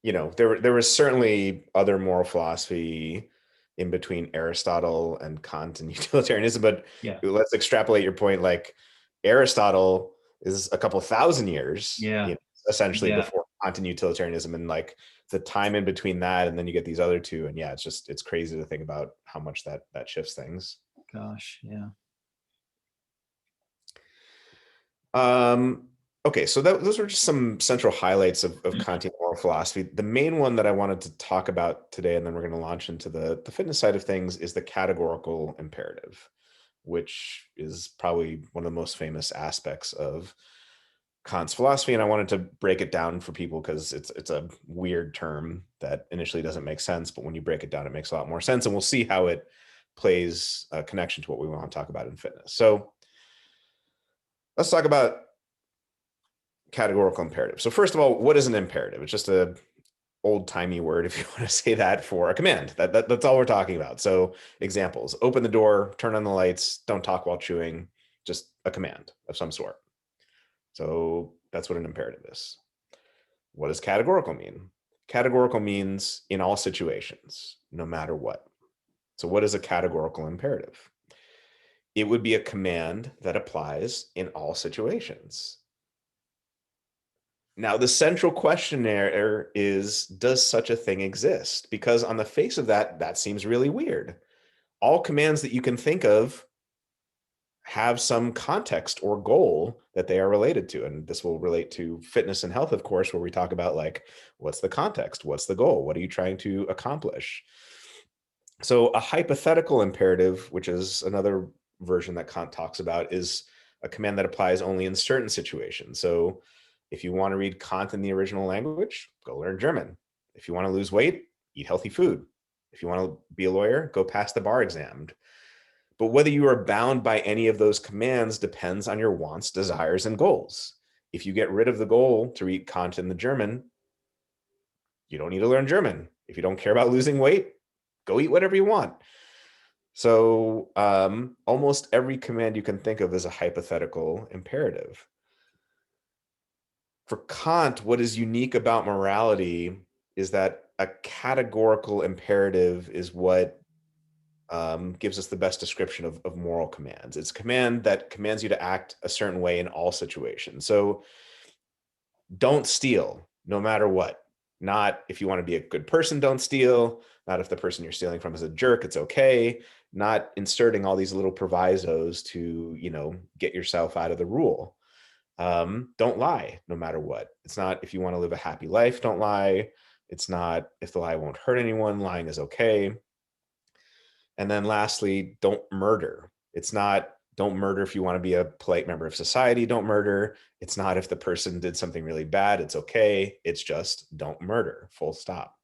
Speaker 2: there was certainly other moral philosophy in between Aristotle and Kant and utilitarianism, but
Speaker 1: Yeah,
Speaker 2: let's extrapolate your point. Like, Aristotle is a couple thousand years,
Speaker 1: yeah,
Speaker 2: essentially
Speaker 1: yeah.
Speaker 2: before Kant and utilitarianism, and like the time in between that, and then you get these other two, and yeah, it's crazy to think about how much that shifts things.
Speaker 1: Gosh, yeah.
Speaker 2: Um, okay, so those are just some central highlights of Kantian moral philosophy. The main one that I wanted to talk about today, and then we're going to launch into the fitness side of things, is the categorical imperative, which is probably one of the most famous aspects of Kant's philosophy. And I wanted to break it down for people because it's a weird term that initially doesn't make sense, but when you break it down, it makes a lot more sense. And we'll see how it plays a connection to what we want to talk about in fitness. So let's talk about categorical imperative. So first of all, what is an imperative? It's just a old timey word, if you want to say that, for a command. That's all we're talking about. So examples: open the door, turn on the lights, don't talk while chewing. Just a command of some sort. So that's what an imperative is. What does categorical mean? Categorical means in all situations, no matter what. So what is a categorical imperative? It would be a command that applies in all situations. Now, the central question there is, does such a thing exist? Because on the face of that, that seems really weird. All commands that you can think of have some context or goal that they are related to. And this will relate to fitness and health, of course, where we talk about like, what's the context? What's the goal? What are you trying to accomplish? So a hypothetical imperative, which is another version that Kant talks about, is a command that applies only in certain situations. So if you want to read Kant in the original language, go learn German. If you want to lose weight, eat healthy food. If you want to be a lawyer, go pass the bar exam. But whether you are bound by any of those commands depends on your wants, desires, and goals. If you get rid of the goal to read Kant in the German, you don't need to learn German. If you don't care about losing weight, go eat whatever you want. So almost every command you can think of is a hypothetical imperative. For Kant, what is unique about morality is that a categorical imperative is what gives us the best description of moral commands. It's a command that commands you to act a certain way in all situations. So don't steal, no matter what. Not if you want to be a good person, don't steal. Not if the person you're stealing from is a jerk, it's okay. Not inserting all these little provisos to, get yourself out of the rule. Don't lie, no matter what. It's not if you want to live a happy life, don't lie. It's not if the lie won't hurt anyone, lying is okay. And then lastly, don't murder. It's not don't murder if you want to be a polite member of society, don't murder. It's not if the person did something really bad, it's okay. It's just don't murder, full stop.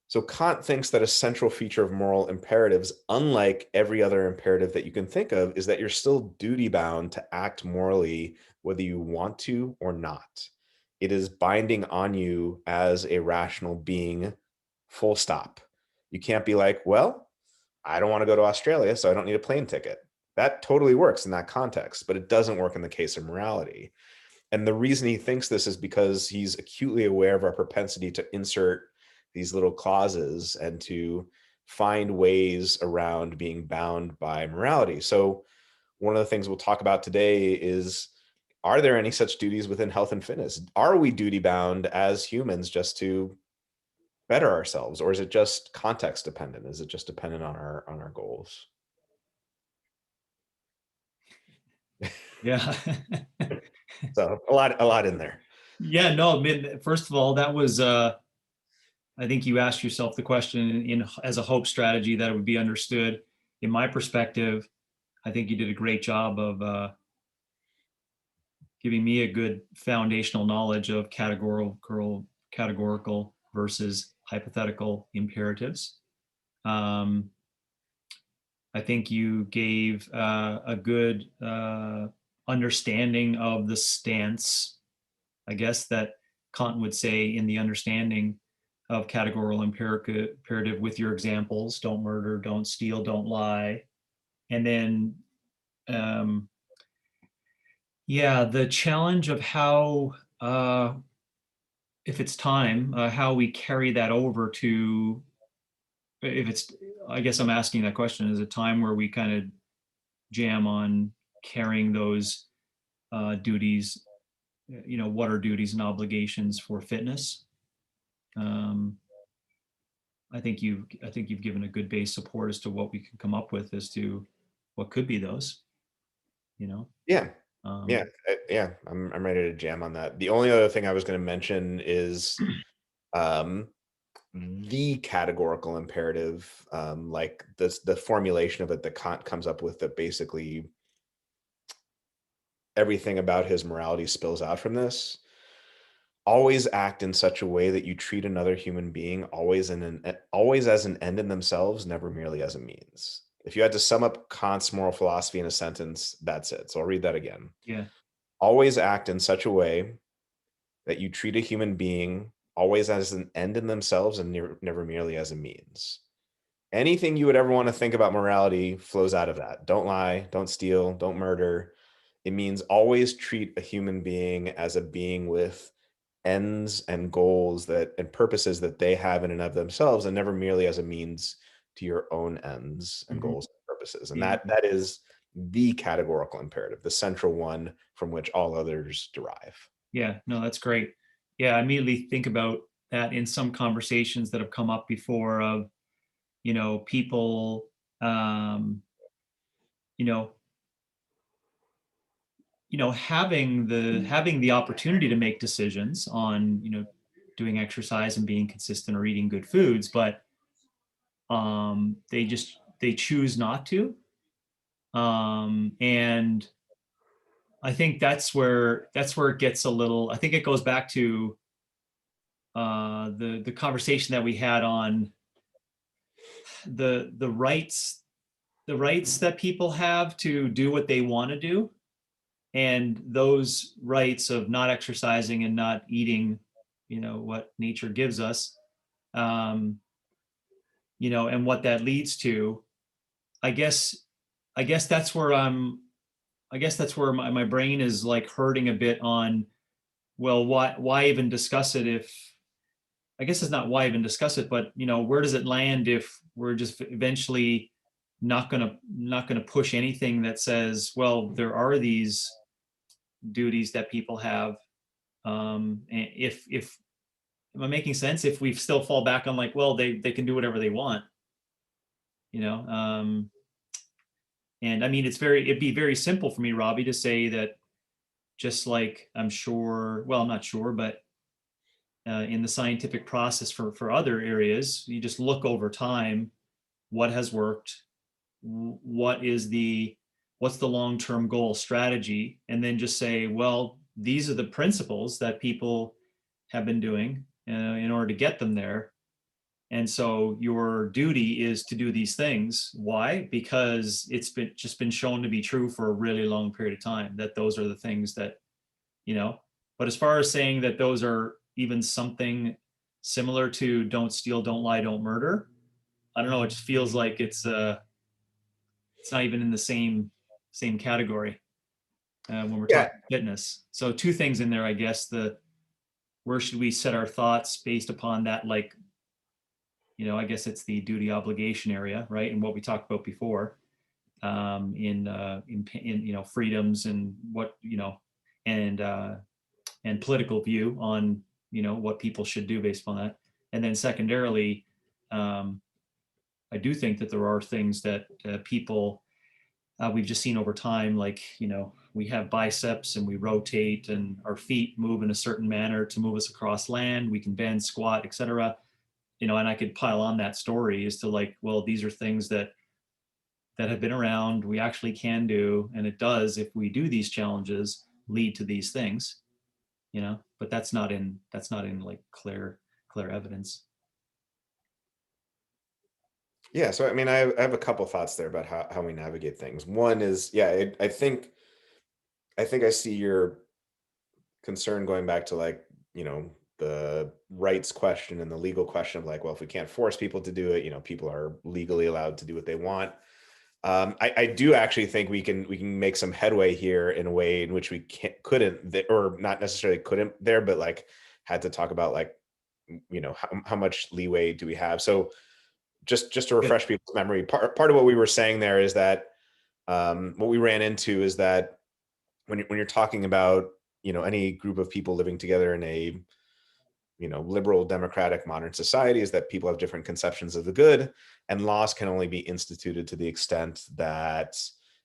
Speaker 2: So Kant thinks that a central feature of moral imperatives, unlike every other imperative that you can think of, is that you're still duty bound to act morally whether you want to or not. It is binding on you as a rational being, full stop. You can't be like, well, I don't want to go to Australia, so I don't need a plane ticket. That totally works in that context, but it doesn't work in the case of morality. And the reason he thinks this is because he's acutely aware of our propensity to insert these little clauses and to find ways around being bound by morality. So one of the things we'll talk about today is, are there any such duties within health and fitness? Are we duty bound as humans just to better ourselves, or is it just context dependent? Is it just dependent on our goals?
Speaker 1: Yeah.
Speaker 2: So a lot in there.
Speaker 1: Yeah, no, I mean, first of all, that was I think you asked yourself the question as a hope strategy that it would be understood. In my perspective, I think you did a great job of giving me a good foundational knowledge of categorical versus hypothetical imperatives. Um, I think you gave a good understanding of the stance, I guess, that Kant would say in the understanding of categorical imperative with your examples: don't murder, don't steal, don't lie. And then, um, yeah, the challenge of how, if it's time, how we carry that over to, if it's, I guess I'm asking that question, is a time where we kind of jam on carrying those duties, what are duties and obligations for fitness? Um, I think you've given a good base support as to what we can come up with as to what could be those, you know.
Speaker 2: Yeah.
Speaker 1: Um,
Speaker 2: Yeah. I'm ready to jam on that. The only other thing I was going to mention is um, the categorical imperative, like the formulation of it that Kant comes up with, that basically everything about his morality spills out from this. Always act in such a way that you treat another human being always as an end in themselves, never merely as a means. If you had to sum up Kant's moral philosophy in a sentence, that's it. So I'll read that again.
Speaker 1: yeah.
Speaker 2: Always act in such a way that you treat a human being always as an end in themselves and never merely as a means. Anything you would ever want to think about morality flows out of that. Don't lie, don't steal, don't murder. It means always treat a human being as a being with ends and goals and purposes that they have in and of themselves, and never merely as a means to your own ends and
Speaker 1: Mhm.
Speaker 2: goals and purposes. And
Speaker 1: Yeah.
Speaker 2: that is the categorical imperative, the central one from which all others derive.
Speaker 1: Yeah, no, that's great. Yeah, I immediately think about that in some conversations that have come up before of, people, um, you know, having the opportunity to make decisions on, doing exercise and being consistent or eating good foods, but they choose not to. And I think that's where it gets a little. I think it goes back to the conversation that we had on the rights that people have to do what they want to do, and those rights of not exercising and not eating, what nature gives us, um, and what that leads to. I guess I guess that's where my brain is like hurting a bit on, well, why even discuss it if, I guess it's not why even discuss it, but where does it land if we're just eventually not gonna push anything that says, well, there are these duties that people have. And if am I making sense? If we still fall back on like, well, they can do whatever they want, you know. And I mean, it'd be very simple for me, Robbie, to say that, just like I'm sure, well, I'm not sure, but in the scientific process for other areas, you just look over time what has worked, what's the long-term goal strategy, and then just say, well, these are the principles that people have been doing in order to get them there. And so your duty is to do these things. Why? Because it's been shown to be true for a really long period of time, that those are the things that, but as far as saying that those are even something similar to don't steal, don't lie, don't murder, I don't know, it just feels like it's not even in the same category when we're
Speaker 2: Yeah.
Speaker 1: talking fitness. So two things in there, I guess. Where should we set our thoughts based upon that? Like, I guess it's the duty obligation area, right? And what we talked about before, in freedoms and what, and political view on, what people should do based upon that. And then secondarily, um, I do think that there are things that people, we've just seen over time, like, we have biceps and we rotate and our feet move in a certain manner to move us across land. We can bend, squat, etc. And I could pile on that story as to like, well, these are things that have been around, we actually can do, and it does, if we do these challenges, lead to these things, but that's not in like clear evidence.
Speaker 2: Yeah, so I mean, I have a couple thoughts there about how we navigate things. One is, yeah, I think I see your concern going back to like, the rights question and the legal question of like, well, if we can't force people to do it, people are legally allowed to do what they want. I do actually think we can make some headway here in a way in which we or not necessarily couldn't there, but like had to talk about like, how much leeway do we have? So just to
Speaker 1: Good.
Speaker 2: refresh people's memory, part of what we were saying there is that what we ran into is that when you're talking about any group of people living together in a liberal, democratic, modern society, is that people have different conceptions of the good, and laws can only be instituted to the extent that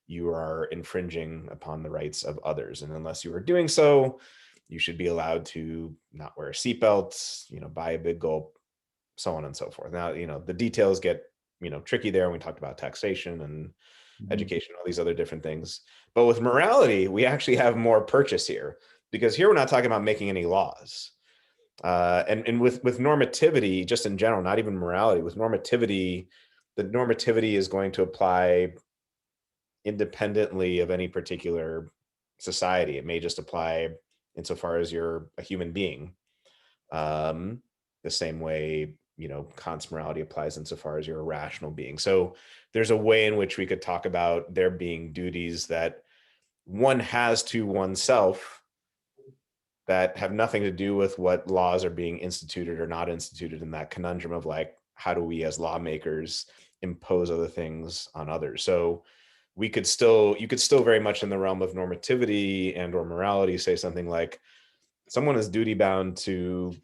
Speaker 2: you are infringing upon the rights of others. And unless you are doing so, you should be allowed to not wear a seatbelt, buy a big gulp, so on and so forth. Now, the details get, tricky there. We talked about taxation and
Speaker 1: Mhm.
Speaker 2: education, all these other different things. But with morality, we actually have more purchase here, because here we're not talking about making any laws. And with normativity, just in general, not even morality, with normativity, the normativity is going to apply independently of any particular society. It may just apply insofar as you're a human being. Um, the same way, Kant's morality applies insofar as you're a rational being. So there's a way in which we could talk about there being duties that one has to oneself that have nothing to do with what laws are being instituted or not instituted, in that conundrum of like, how do we as lawmakers impose other things on others. So you could still very much in the realm of normativity and or morality say something like someone is duty bound to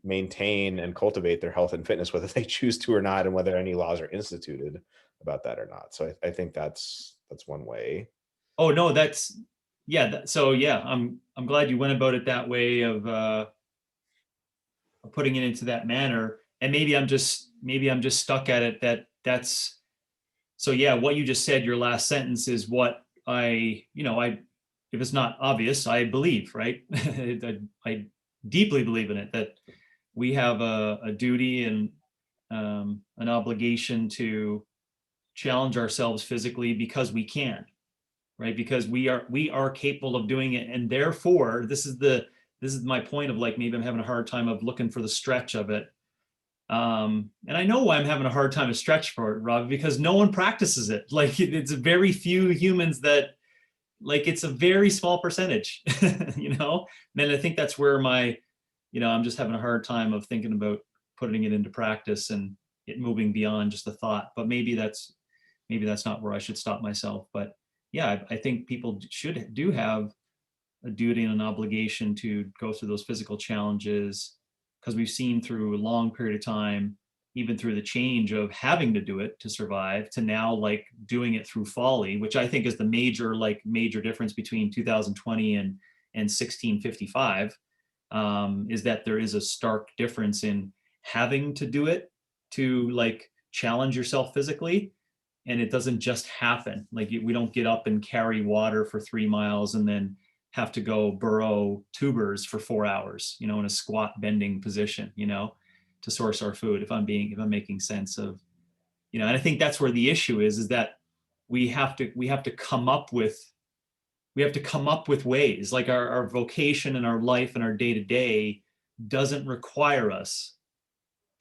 Speaker 2: maintain and cultivate their health and fitness, whether they choose to or not, and whether any laws are instituted about that or not. So I think that's one way.
Speaker 1: Oh no, that's yeah. So yeah, I'm glad you went about it that way of putting it into that manner. And maybe I'm just stuck at it that's so yeah. What you just said, your last sentence is what I if it's not obvious, I believe, right? I deeply believe in it that we have a duty and an obligation to challenge ourselves physically because we can, right? Because we are capable of doing it, and therefore this is my point of like maybe I'm having a hard time of looking for the stretch of it. And I know why I'm having a hard time to stretch for it, Rob, because no one practices it. Like it's very few humans that like it's a very small percentage, you know. And I think that's where I'm just having a hard time of thinking about putting it into practice and it moving beyond just a thought. But maybe that's not where I should stop myself. But yeah, I think people should do have a duty and an obligation to go through those physical challenges because we've seen through a long period of time, even through the change of having to do it to survive to now like doing it through folly, which I think is the major difference between 2020 and 1655, is that there is a stark difference in having to do it to like challenge yourself physically, and it doesn't just happen. Like we don't get up and carry water for 3 miles and then have to go burrow tubers for 4 hours, in a squat bending position, to source our food. If I'm making sense of, and I think that's where the issue is that we have to come up with ways. Like our vocation and our life and our day to day doesn't require us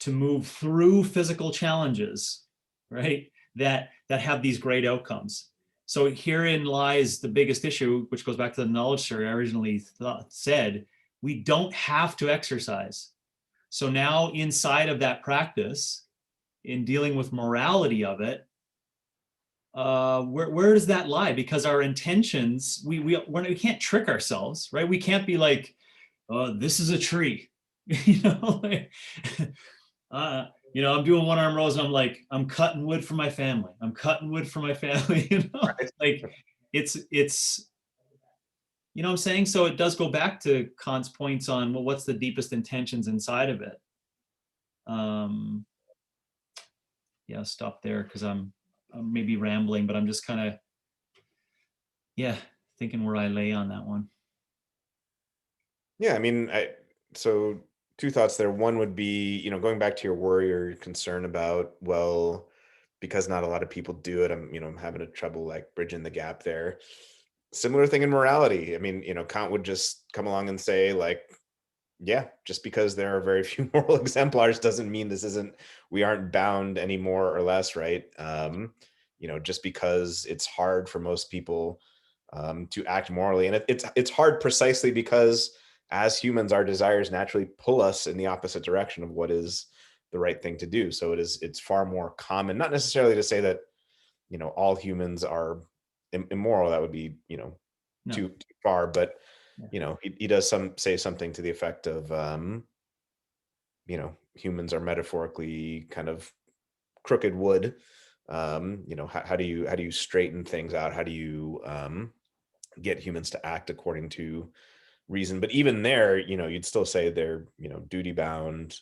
Speaker 1: to move through physical challenges, right? That have these great outcomes. So herein lies the biggest issue, which goes back to the knowledge theory I originally said. We don't have to exercise. So now inside of that practice, in dealing with morality of it, where does that lie? Because our intentions, we can't trick ourselves, right? We can't be like, this is a tree, like, I'm doing one arm rows and I'm like, I'm cutting wood for my family. I'm cutting wood for my family.
Speaker 2: Right.
Speaker 1: Like what I'm saying? So it does go back to Kant's points on, well, what's the deepest intentions inside of it? Yeah, I'll stop there because I'm maybe rambling, but I'm just kind of, yeah, thinking where I lay on that one.
Speaker 2: Yeah, I mean, so two thoughts there. One would be, going back to your worry or your concern about, well, because not a lot of people do it, I'm having a trouble like bridging the gap there. Similar thing in morality. I mean, Kant would just come along and say, like, yeah, just because there are very few moral exemplars doesn't mean we aren't bound any more or less, right? Just because it's hard for most people to act morally, and it's hard precisely because as humans, our desires naturally pull us in the opposite direction of what is the right thing to do. So it's far more common, not necessarily to say that all humans are immoral. That would be
Speaker 1: No.
Speaker 2: too far, but
Speaker 1: Yeah.
Speaker 2: he does say something to the effect of humans are metaphorically kind of crooked wood. How do you straighten things out? How do you get humans to act according to reason? But even there, you'd still say they're duty bound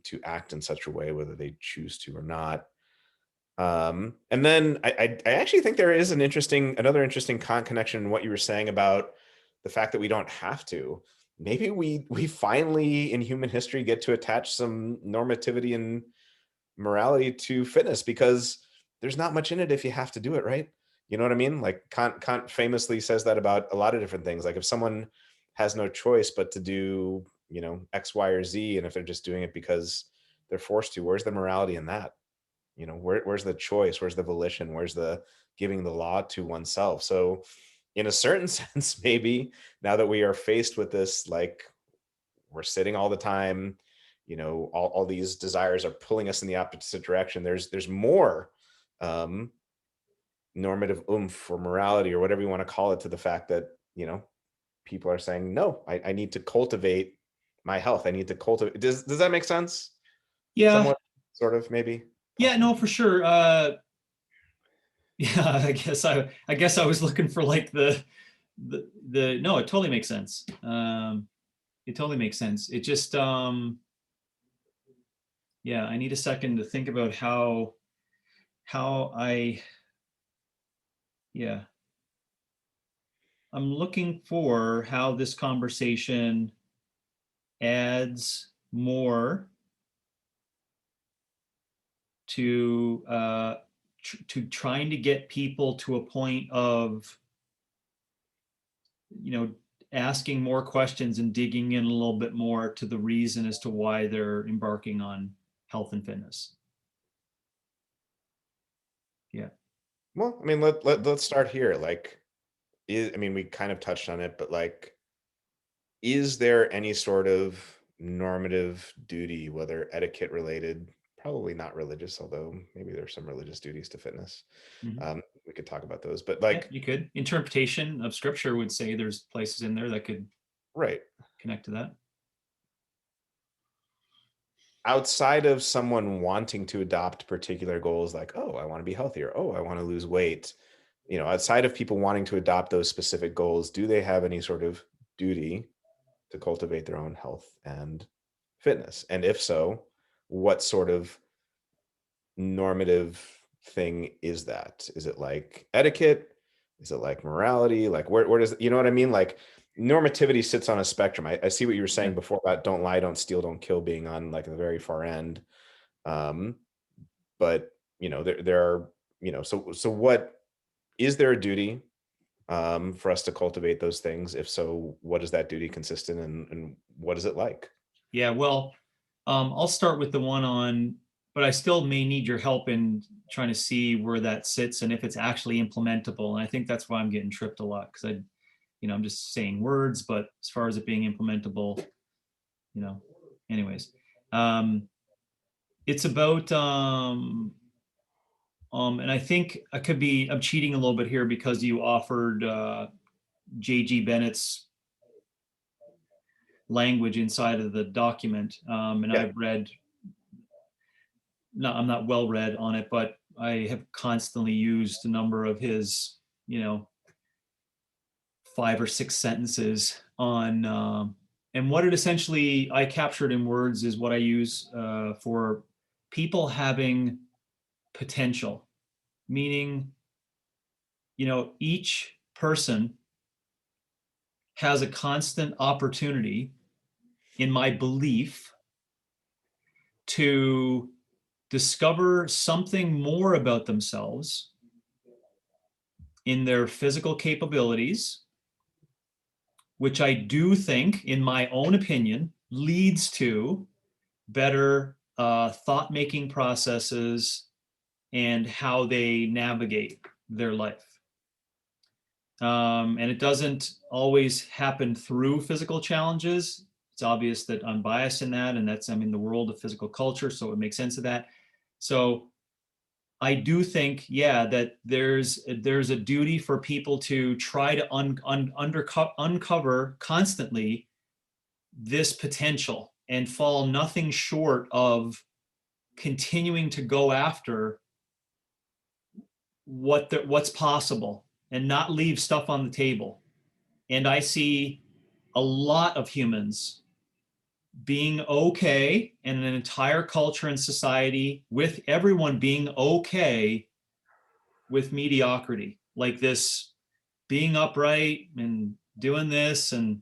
Speaker 2: to act in such a way whether they choose to or not. And then I actually think there is another interesting connection in what you were saying about the fact that we don't have to. Maybe we finally in human history get to attach some normativity and morality to fitness because there's not much in it if you have to do it, right? You know what I mean? Like Kant famously says that about a lot of different things. Like if someone has no choice but to do, X, Y, or Z, and if they're just doing it because they're forced to, where's the morality in that? Where's the choice? Where's the volition? Where's the giving the law to oneself? So in a certain sense, maybe now that we are faced with this, like we're sitting all the time, all these desires are pulling us in the opposite direction. There's more normative oomph or morality or whatever you want to call it to the fact that, people are saying, no, I need to cultivate my health. I need to cultivate. Does that make sense?
Speaker 1: Yeah.
Speaker 2: Somewhat, sort of, maybe,
Speaker 1: Yeah,
Speaker 2: possibly.
Speaker 1: no, for sure. Yeah, I guess I was looking for like the no, it totally makes sense. It totally makes sense. It just yeah, I need a second to think about how I yeah, I'm looking for how this conversation adds more to to trying to get people to a point of, you know, asking more questions and digging in a little bit more to the reason as to why they're embarking on health and fitness. Yeah.
Speaker 2: Well, I mean, let's start here. Like, I mean, we kind of touched on it, but like, is there any sort of normative duty, whether etiquette related, probably not religious, although maybe there's some religious duties to fitness.
Speaker 1: Mhm.
Speaker 2: We could talk about those, but
Speaker 1: Yeah,
Speaker 2: like,
Speaker 1: you could. Interpretation of scripture would say there's places in there that could
Speaker 2: right.
Speaker 1: connect to that.
Speaker 2: Outside of someone wanting to adopt particular goals, like, oh, I want to be healthier, oh, I want to lose weight, outside of people wanting to adopt those specific goals, do they have any sort of duty to cultivate their own health and fitness? And if so, what sort of normative thing is that? Is it like etiquette? Is it like morality? Like, where does, you know what I mean? Like, normativity sits on a spectrum. I see what you were
Speaker 1: Yeah.
Speaker 2: saying before about don't lie, don't steal, don't kill being on like the very far end. Um, but there are, so what, is there a duty for us to cultivate those things? If so, what does that duty consist in, and what is it like?
Speaker 1: Yeah. Well, I'll start with the one on, but I still may need your help in trying to see where that sits and if it's actually implementable. And I think that's why I'm getting tripped a lot because I'm just saying words, but as far as it being implementable, you know, anyways, um, it's about, and I think I'm cheating a little bit here because you offered J.G. Bennett's language inside of the document, and
Speaker 2: Yeah.
Speaker 1: I've read. No, I'm not well read on it, but I have constantly used a number of his, 5 or 6 sentences on, and what it essentially I captured in words is what I use for people having potential, meaning, each person has a constant opportunity, in my belief, to discover something more about themselves in their physical capabilities, which I do think, in my own opinion, leads to better thought making processes and how they navigate their life. And it doesn't always happen through physical challenges. It's obvious that I'm biased in that, and I'm in the world of physical culture, so it makes sense of that. So I do think, yeah, that there's a duty for people to try to uncover constantly this potential and fall nothing short of continuing to go after what's possible and not leave stuff on the table. And I see a lot of humans being okay, and an entire culture and society with everyone being okay with mediocrity, like this, being upright and doing this and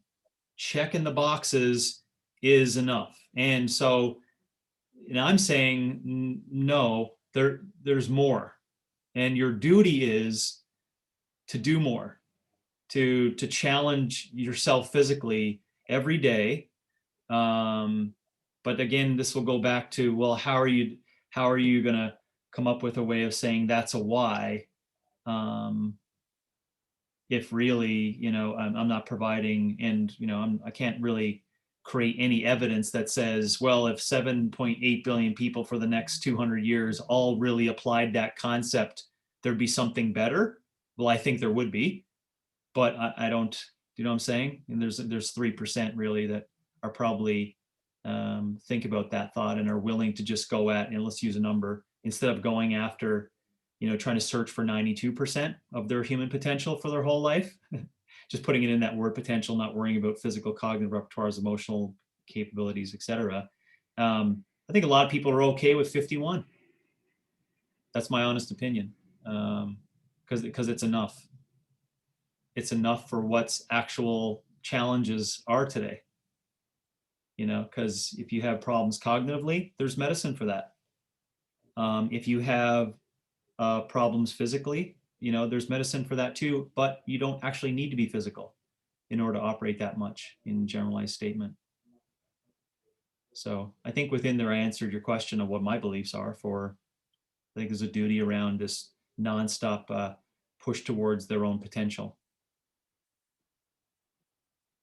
Speaker 1: checking the boxes is enough. And so, I'm saying no, there's more, and your duty is to do more, to challenge yourself physically every day. Um, but again, this will go back to, well, how are you going to come up with a way of saying that's a why, if really, I'm not providing, and I can't really create any evidence that says, well, if 7.8 billion people for the next 200 years all really applied that concept, there'd be something better. Well, I think there would be, but I don't, you know what I'm saying? And there's 3% really that are probably think about that thought and are willing to just go at, and let's use a number, instead of going after, trying to search for 92% of their human potential for their whole life. Just putting it in that word potential, not worrying about physical, cognitive repertoires, emotional capabilities, etc. I think a lot of people are okay with 51. That's my honest opinion, because it's enough. It's enough for what's actual challenges are today. Because if you have problems cognitively, there's medicine for that. If you have problems physically, there's medicine for that too, but you don't actually need to be physical in order to operate that much in generalized statement. So I think within there, I answered your question of what my beliefs are for, I think there's a duty around this nonstop push towards their own potential.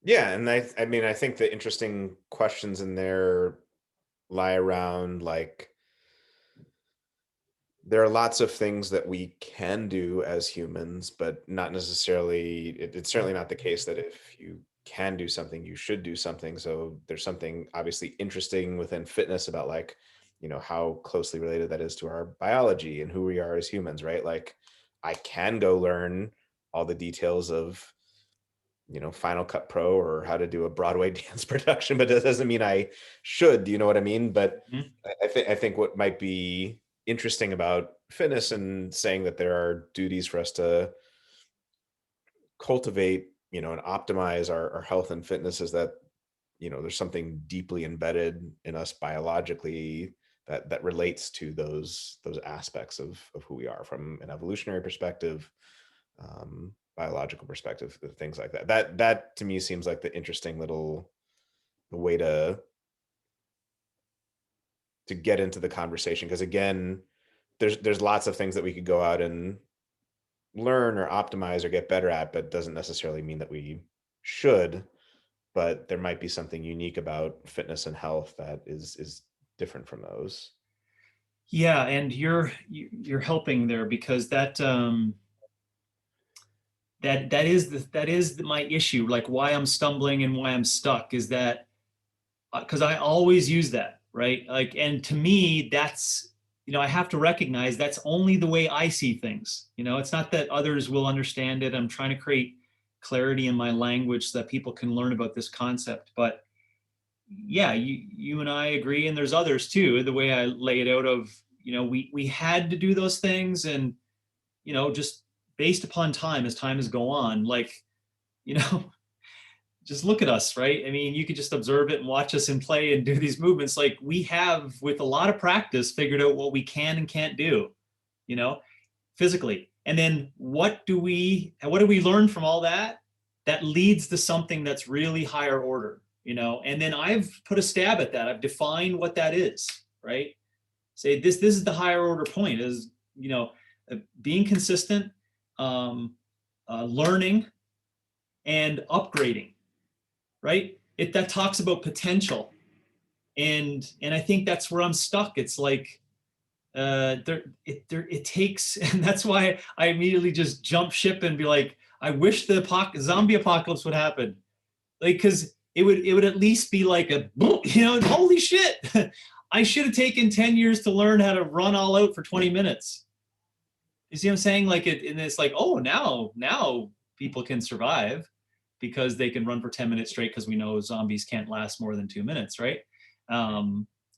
Speaker 2: Yeah, and I mean, I think the interesting questions in there lie around, like, there are lots of things that we can do as humans, but not necessarily, it's certainly not the case that if you can do something, you should do something. So there's something obviously interesting within fitness about, like, how closely related that is to our biology and who we are as humans, right? Like, I can go learn all the details of Final Cut Pro or how to do a Broadway dance production, but that doesn't mean I should. Do you know what I mean? But
Speaker 1: Mhm.
Speaker 2: I think what might be interesting about fitness and saying that there are duties for us to cultivate, and optimize our health and fitness is that, there's something deeply embedded in us biologically that relates to those aspects of who we are from an evolutionary perspective, biological perspective, things like that. That to me seems like the interesting little way to get into the conversation, because again, there's lots of things that we could go out and learn or optimize or get better at, but doesn't necessarily mean that we should. But there might be something unique about fitness and health that is different from those.
Speaker 1: Yeah, and you're helping there, because that is my issue. Like, why I'm stumbling and why I'm stuck is that because I always use that, right? Like, and to me, that's, I have to recognize that's only the way I see things. It's not that others will understand it. I'm trying to create clarity in my language so that people can learn about this concept. But yeah, you and I agree, and there's others too. The way I lay it out of, we had to do those things, and just based upon time, as time has go on, like, you know, just look at us, right? I mean, you could just observe it and watch us and play and do these movements. Like, we have, with a lot of practice, figured out what we can and can't do, you know, physically. And then what do we learn from all that? That leads to something that's really higher order, And then I've put a stab at that. I've defined what that is, right? Say this is the higher order point, is, being consistent, learning, and upgrading, right? That talks about potential, and I think that's where I'm stuck. It's like it takes, and that's why I immediately just jump ship and be like, I wish the zombie apocalypse would happen, like, because it would at least be like a, holy shit, I should have taken 10 years to learn how to run all out for 20 minutes. You see what I'm saying? Like, and it's like, oh, now people can survive because they can run for 10 minutes straight, because we know zombies can't last more than 2 minutes, right? At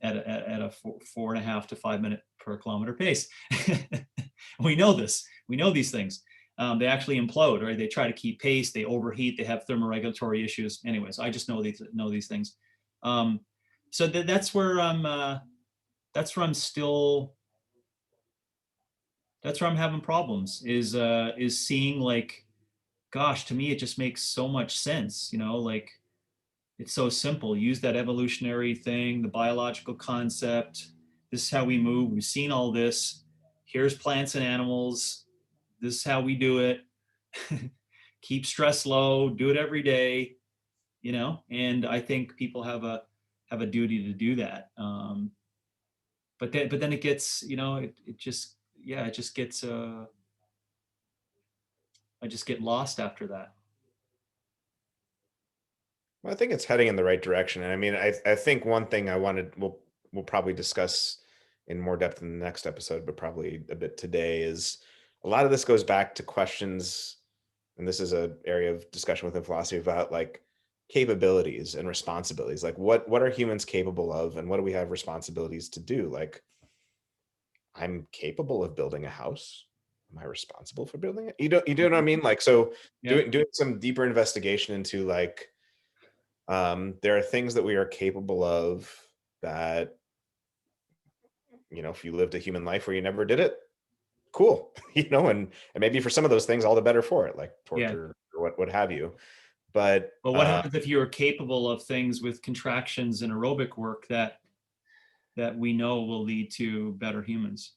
Speaker 1: a 4.5 to 5 minute per kilometer pace. We know this. We know these things. They actually implode, right? They try to keep pace. They overheat. They have thermoregulatory issues. Anyways, I just know these things. So that's where I'm. That's where I'm still. That's where I'm having problems. Is seeing, like, gosh, to me it just makes so much sense. Like, it's so simple. Use that evolutionary thing, the biological concept. This is how we move. We've seen all this. Here's plants and animals. This is how we do it. Keep stress low. Do it every day. and I think people have a duty to do that. But then it gets, it just, yeah, it just gets, I just get lost after that.
Speaker 2: Well, I think it's heading in the right direction. And I mean, I think one thing we'll probably discuss in more depth in the next episode, but probably a bit today, is a lot of this goes back to questions, and this is an area of discussion within philosophy about like capabilities and responsibilities. Like what are humans capable of, and what do we have responsibilities to do? Like, I'm capable of building a house. Am I responsible for building it? You do know what I mean? Like, so
Speaker 1: Yeah.
Speaker 2: doing some deeper investigation into like, there are things that we are capable of that, if you lived a human life where you never did it, cool, and maybe for some of those things, all the better for it, like
Speaker 1: Yeah.
Speaker 2: torture or what have you. But
Speaker 1: But what happens if you are capable of things with contractions and aerobic work that we know will lead to better humans?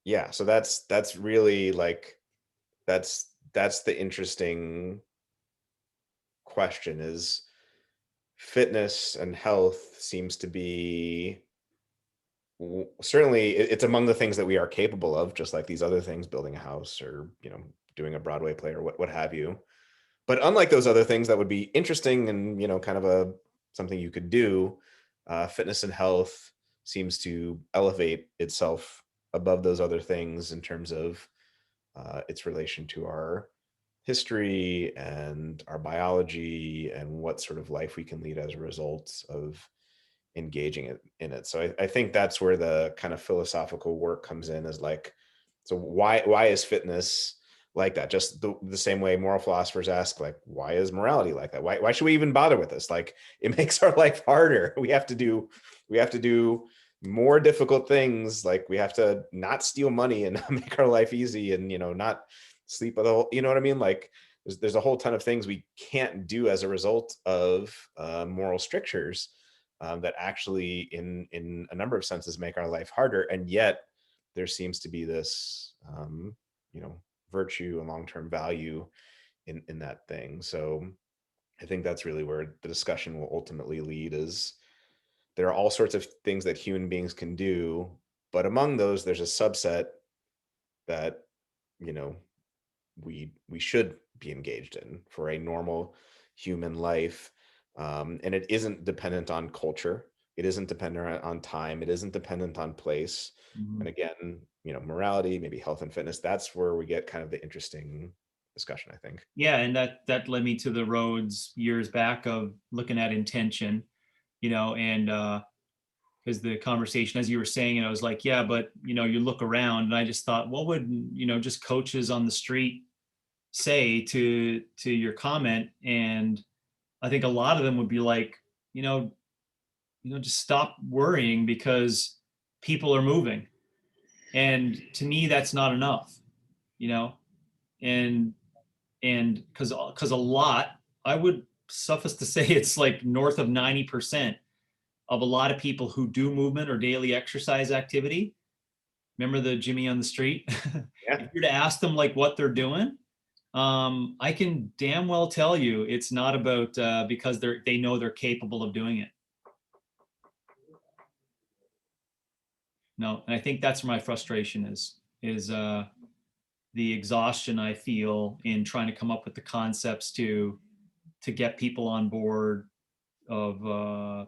Speaker 2: yeah, so that's really like, that's the interesting question, is fitness and health seems to be certainly it's among the things that we are capable of, just like these other things, building a house or doing a Broadway play or what have you. But unlike those other things that would be interesting and kind of something you could do, fitness and health seems to elevate itself above those other things in terms of its relation to our history and our biology and what sort of life we can lead as a result of engaging in it. So I think that's where the kind of philosophical work comes in, is like, so why is fitness like that? Just the same way moral philosophers ask, like, why is morality like that? Why should we even bother with this? Like, it makes our life harder. We have to do more difficult things. Like, we have to not steal money and not make our life easy, and not sleep with a whole, you know what I mean? Like, there's a whole ton of things we can't do as a result of moral strictures, that actually in a number of senses make our life harder. And yet there seems to be this virtue and long-term value in that thing. So I think that's really where the discussion will ultimately lead, is there are all sorts of things that human beings can do, but among those there's a subset that you know we should be engaged in for a normal human life. And it isn't dependent on culture. It isn't dependent on time. It isn't dependent on place.
Speaker 1: Mhm.
Speaker 2: And again, morality, maybe health and fitness, that's where we get kind of the interesting discussion, I think.
Speaker 1: Yeah, and that led me to the roads years back of looking at intention, and because the conversation, as you were saying, and I was like, yeah, but you look around, and I just thought, what would just coaches on the street say to your comment? And I think a lot of them would be like, you know, just stop worrying because people are moving. And to me, that's not enough, you know, and because a lot, I would suffice to say it's like north of 90% of a lot of people who do movement or daily exercise activity. Remember the Jimmy on the street?
Speaker 2: Yeah.
Speaker 1: If you're to ask them like what they're doing, I can damn well tell you it's not about because they know they're capable of doing it. No, and I think that's where my frustration is the exhaustion I feel in trying to come up with the concepts to get people on board of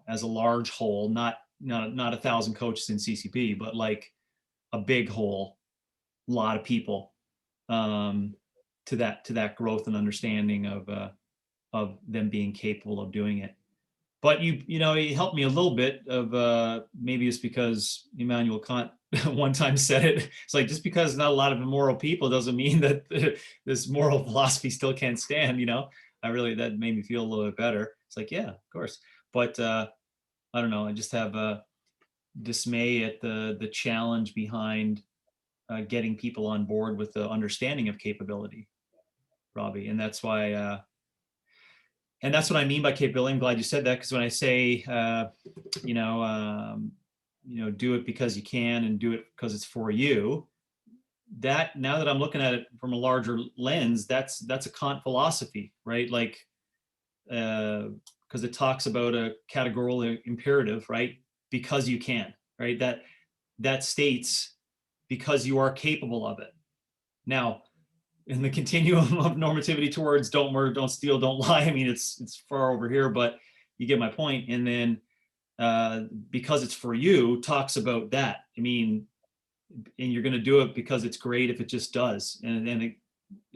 Speaker 1: as a large whole, not 1,000 coaches in CCP, but like a big whole, lot of people, to that growth and understanding of them being capable of doing it. But it helped me a little bit of maybe it's because Immanuel Kant one time said it. It's like, just because not a lot of immoral people doesn't mean that this moral philosophy still can't stand. That made me feel a little bit better. It's like, yeah, of course. But I don't know. I just have a dismay at the challenge behind getting people on board with the understanding of capability, Robbie. And that's what I mean by capability. I'm glad you said that, because when I say, you know, um, do it because you can and do it because it's for you, that now that I'm looking at it from a larger lens, that's a Kant philosophy, right? Like, because it talks about a categorical imperative, right? Because you can, right? That states because you are capable of it. Now, in the continuum of normativity towards don't murder, don't steal, don't lie, I mean, it's far over here, but you get my point. And then because it's for you, talks about that. I mean, and you're going to do it because it's great if it just does, and then it,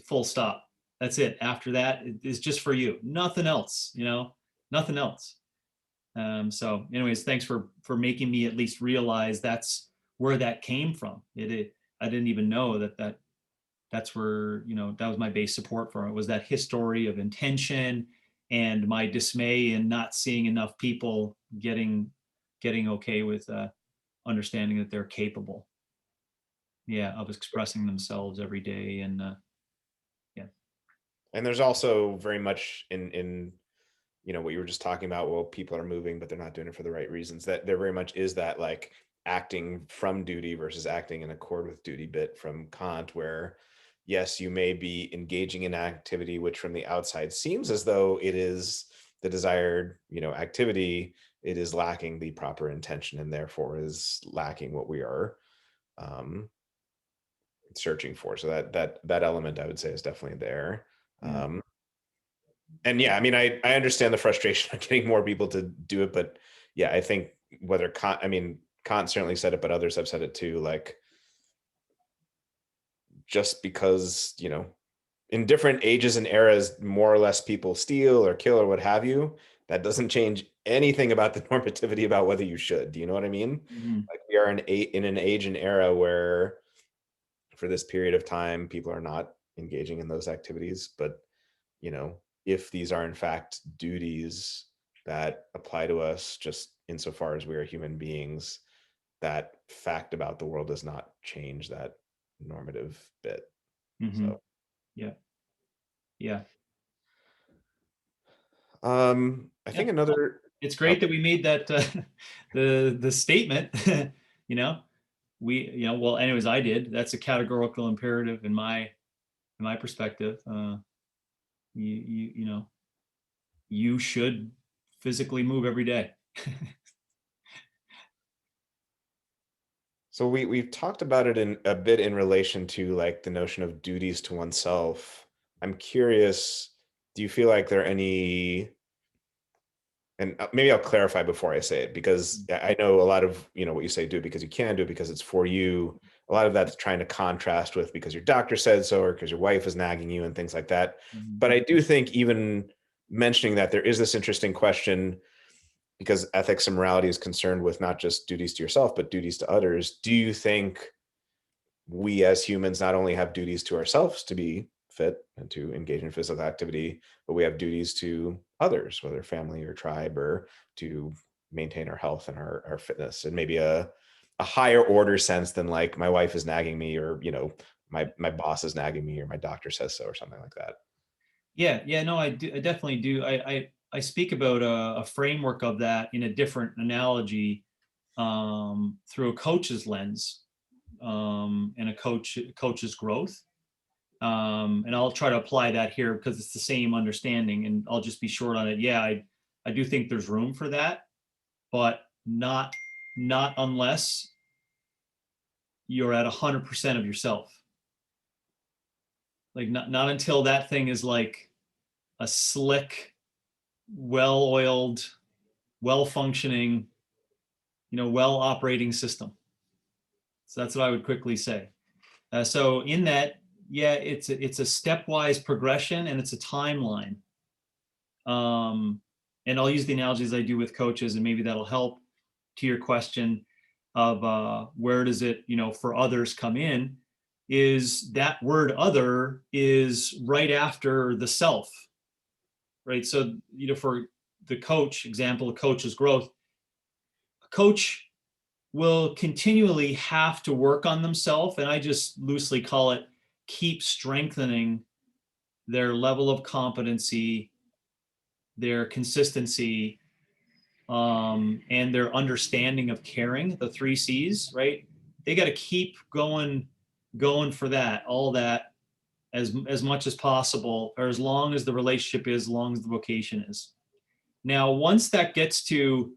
Speaker 1: full stop. That's it. After that, it's just for you. Nothing else. Nothing else. So, anyways, thanks for making me at least realize that's where that came from. I didn't even know that's where that was my base support for it, was that history of intention and my dismay and not seeing enough people getting okay with understanding that they're capable, yeah, of expressing themselves every day. And yeah.
Speaker 2: And there's also very much in what you were just talking about, well, people are moving but they're not doing it for the right reasons, that there very much is that like acting from duty versus acting in accord with duty bit from Kant, where yes, you may be engaging in activity which from the outside seems as though it is the desired activity, it is lacking the proper intention and therefore is lacking what we are searching for. So that element I would say is definitely there.
Speaker 1: Yeah.
Speaker 2: And yeah, I mean, I understand the frustration of getting more people to do it, but yeah, I think whether Kant certainly said it, but others have said it too. Like, just because in different ages and eras, more or less people steal or kill or what have you, that doesn't change anything about the normativity about whether you should. Do you know what I mean?
Speaker 1: Mm-hmm.
Speaker 2: Like, we are in an age and era where, for this period of time, people are not engaging in those activities, but if these are in fact duties that apply to us just insofar as we are human beings, that fact about the world does not change that normative bit.
Speaker 1: Mm-hmm.
Speaker 2: So
Speaker 1: Yeah. Yeah.
Speaker 2: I
Speaker 1: Yeah.
Speaker 2: think another
Speaker 1: It's
Speaker 2: oh,
Speaker 1: great that we made that the statement. you know, well, anyways, I did. That's a categorical imperative in my perspective. You should physically move every day.
Speaker 2: so we've talked about it in a bit in relation to like the notion of duties to oneself. I'm curious, do you feel like there are any, and maybe I'll clarify before I say it, because I know a lot of what you say, do it because you can, do it because it's for you, a lot of that's trying to contrast with because your doctor said so or because your wife is nagging you and things like that.
Speaker 1: Mhm.
Speaker 2: But I do think even mentioning that, there is this interesting question, because ethics and morality is concerned with not just duties to yourself but duties to others. Do you think we as humans not only have duties to ourselves to be fit and to engage in physical activity, but we have duties to others, whether family or tribe, or to maintain our health and our fitness, and maybe a higher order sense than like my wife is nagging me, or my boss is nagging me, or my doctor says so, or something like that.
Speaker 1: Yeah, no, I do. I definitely do. I speak about a framework of that in a different analogy through a coach's lens and a coach's growth. And I'll try to apply that here because it's the same understanding, and I'll just be short on it. Yeah, I do think there's room for that, but not unless you're at 100% of yourself. Like not until that thing is like a slick, well-oiled, well-functioning, well-operating system. So that's what I would quickly say. So in that, yeah, it's a stepwise progression and it's a timeline. And I'll use the analogies I do with coaches, and maybe that'll help to your question of where does it, for others come in, is that word other is right after the self, right? So, for the coach example, a coach's growth, a coach will continually have to work on themselves, and I just loosely call it keep strengthening their level of competency, their consistency, and their understanding of caring, the 3 C's, right? They got to keep going for that, all that, as much as possible, or as long as the relationship is, as long as the vocation is. Now, once that gets to,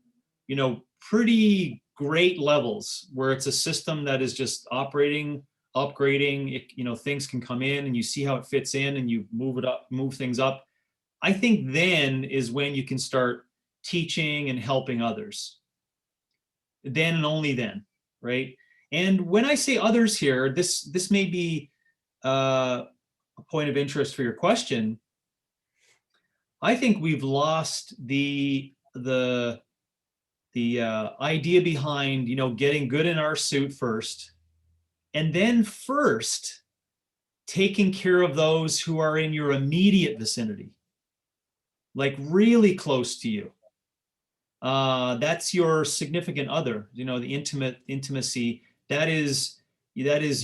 Speaker 1: pretty great levels where it's a system that is just operating, upgrading, things can come in and you see how it fits in and you move things up. I think then is when you can start teaching and helping others. Then and only then, right? And when I say others here, this may be a point of interest for your question. I think we've lost the idea behind, getting good in our suit first, and then first taking care of those who are in your immediate vicinity, like really close to you. That's your significant other, the intimacy. That is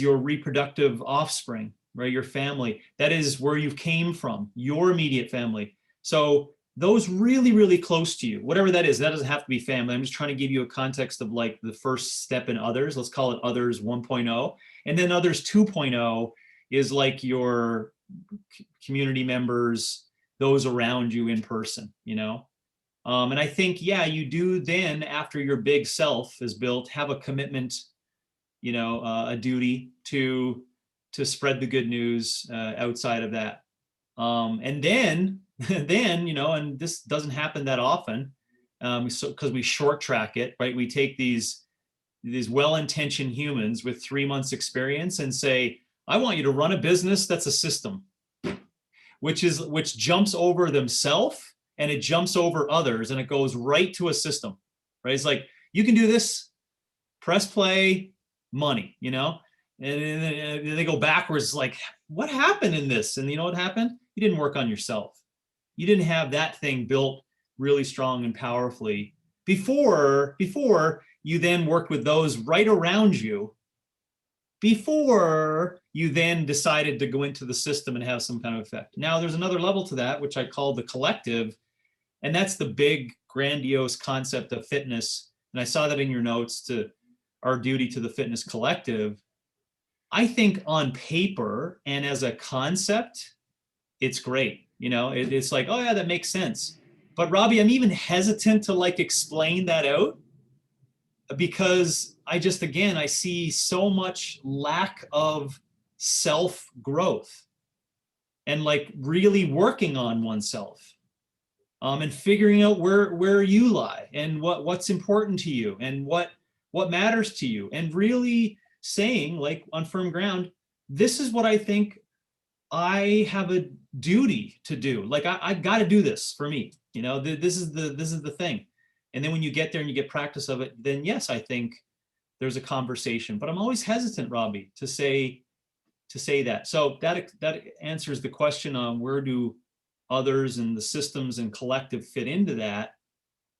Speaker 1: your reproductive offspring, right? Your family. That is where you came from, your immediate family. So those really, really close to you, whatever that is, that doesn't have to be family. I'm just trying to give you a context of like the first step in others. Let's call it others 1.0. And then others 2.0 is like your community members, those around you in person, and I think, you do then, after your big self is built, have a commitment, a duty to spread the good news outside of that. And then, and this doesn't happen that often, because we short track it, right? We take these well-intentioned humans with 3 months experience and say, I want you to run a business that's a system, which jumps over themselves and it jumps over others and it goes right to a system, right? It's like, you can do this, press play, money, and then they go backwards, like, what happened in this? And you know what happened? You didn't work on yourself. You didn't have that thing built really strong and powerfully before you then worked with those right around you, before you then decided to go into the system and have some kind of effect. Now, there's another level to that, which I call the collective. And that's the big, grandiose concept of fitness. And I saw that in your notes, to our duty to the fitness collective. I think on paper and as a concept, it's great. It's like, oh yeah, that makes sense. But Robbie, I'm even hesitant to like explain that out, because I see so much lack of self growth and like really working on oneself. And figuring out where you lie and what's important to you and what matters to you, and really saying, like, on firm ground, this is what I think I have a duty to do. Like, I got to do this for me. This is the thing. And then when you get there and you get practice of it, then yes, I think there's a conversation. But I'm always hesitant, Robbie, to say that. So that answers the question on where do others and the systems and collective fit into that.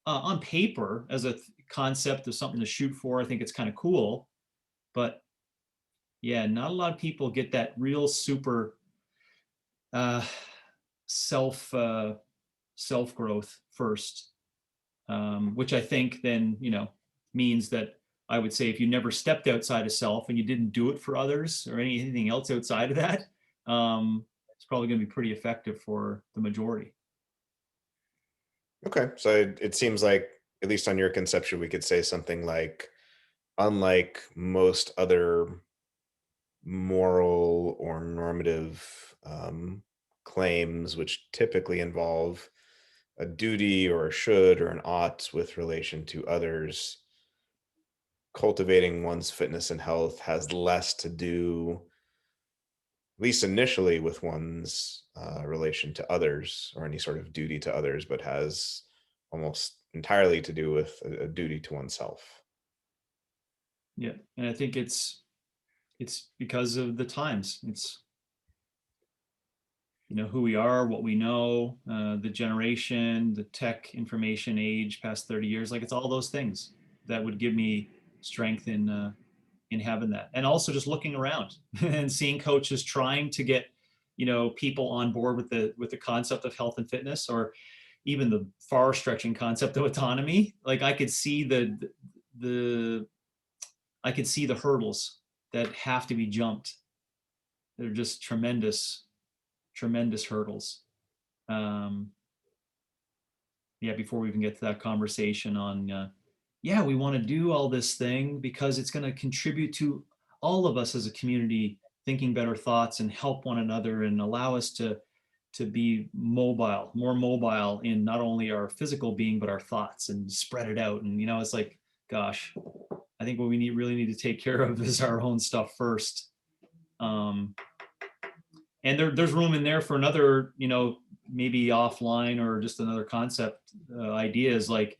Speaker 1: On paper, as a concept of something to shoot for, I think it's kind of cool. But yeah, not a lot of people get that real super self growth first, which I think then means that I would say if you never stepped outside of self and you didn't do it for others or anything else outside of that, it's probably going to be pretty effective for the majority.
Speaker 2: Okay, so it seems like, at least on your conception, we could say something like, unlike most other moral or normative claims, which typically involve a duty or a should or an ought with relation to others, cultivating one's fitness and health has less to do, at least initially, with one's relation to others or any sort of duty to others, but has almost entirely to do with a duty to oneself.
Speaker 1: Yeah, and I think it's because of the times. It's who we are, what we know, the generation, the tech information age past 30 years. Like, it's all those things that would give me strength in having that. And also just looking around and seeing coaches trying to get people on board with the concept of health and fitness, or even the far stretching concept of autonomy. Like, I could see the hurdles that have to be jumped they're just tremendous hurdles. Yeah, before we even get to that conversation on, yeah, we want to do all this thing because it's going to contribute to all of us as a community thinking better thoughts and help one another and allow us to be mobile, more mobile in not only our physical being but our thoughts, and spread it out. And it's like, gosh, I think what we really need to take care of is our own stuff first. And there's room in there for another, maybe offline or just another concept idea is like,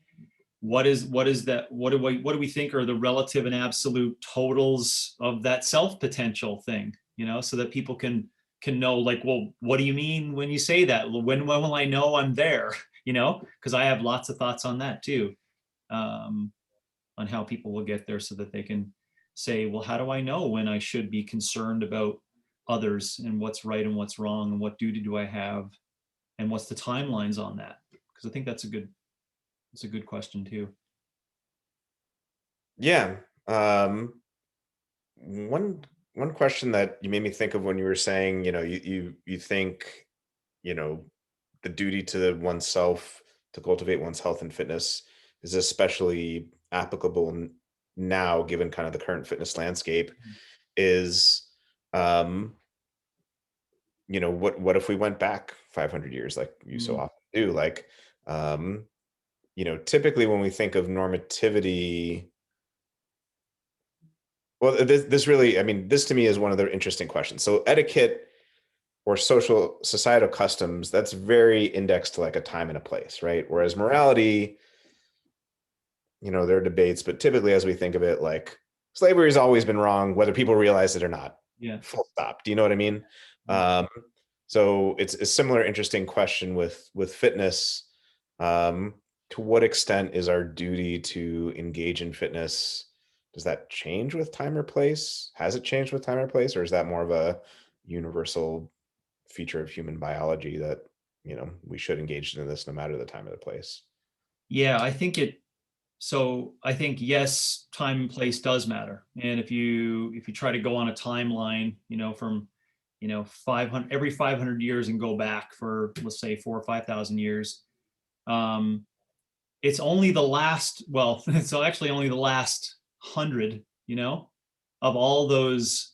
Speaker 1: what is that? What do we think are the relative and absolute totals of that self potential thing? So that people can know, like, well, what do you mean when you say that? When will I know I'm there? Because I have lots of thoughts on that too, on how people will get there, so that they can say, well, how do I know when I should be concerned about others and what's right and what's wrong and what duty do I have and what's the timelines on that? Because I think that's a good question too.
Speaker 2: Yeah. One question that you made me think of when you were saying, you think, the duty to oneself to cultivate one's health and fitness is especially applicable now, given kind of the current fitness landscape, is, what if we went back 500 years, like you so often do? Like, typically when we think of normativity, well, this really, I mean, this to me is one of the interesting questions. So etiquette or societal customs, that's very indexed to like a time and a place, right? Whereas morality, there are debates, but typically as we think of it, like slavery has always been wrong, whether people realize it or not.
Speaker 1: Yeah.
Speaker 2: Full stop. Do you know what I mean? So it's a similar interesting question with fitness. To what extent is our duty to engage in fitness? Does that change with time or place? Has it changed with time or place? Or is that more of a universal feature of human biology that, we should engage in this no matter the time or the place?
Speaker 1: Yeah, I think yes, time and place does matter. And if you try to go on a timeline, from 500 every 500 years and go back for, let's say, 4 or 5,000 years, it's only the last, well, it's actually only the last 100, of all those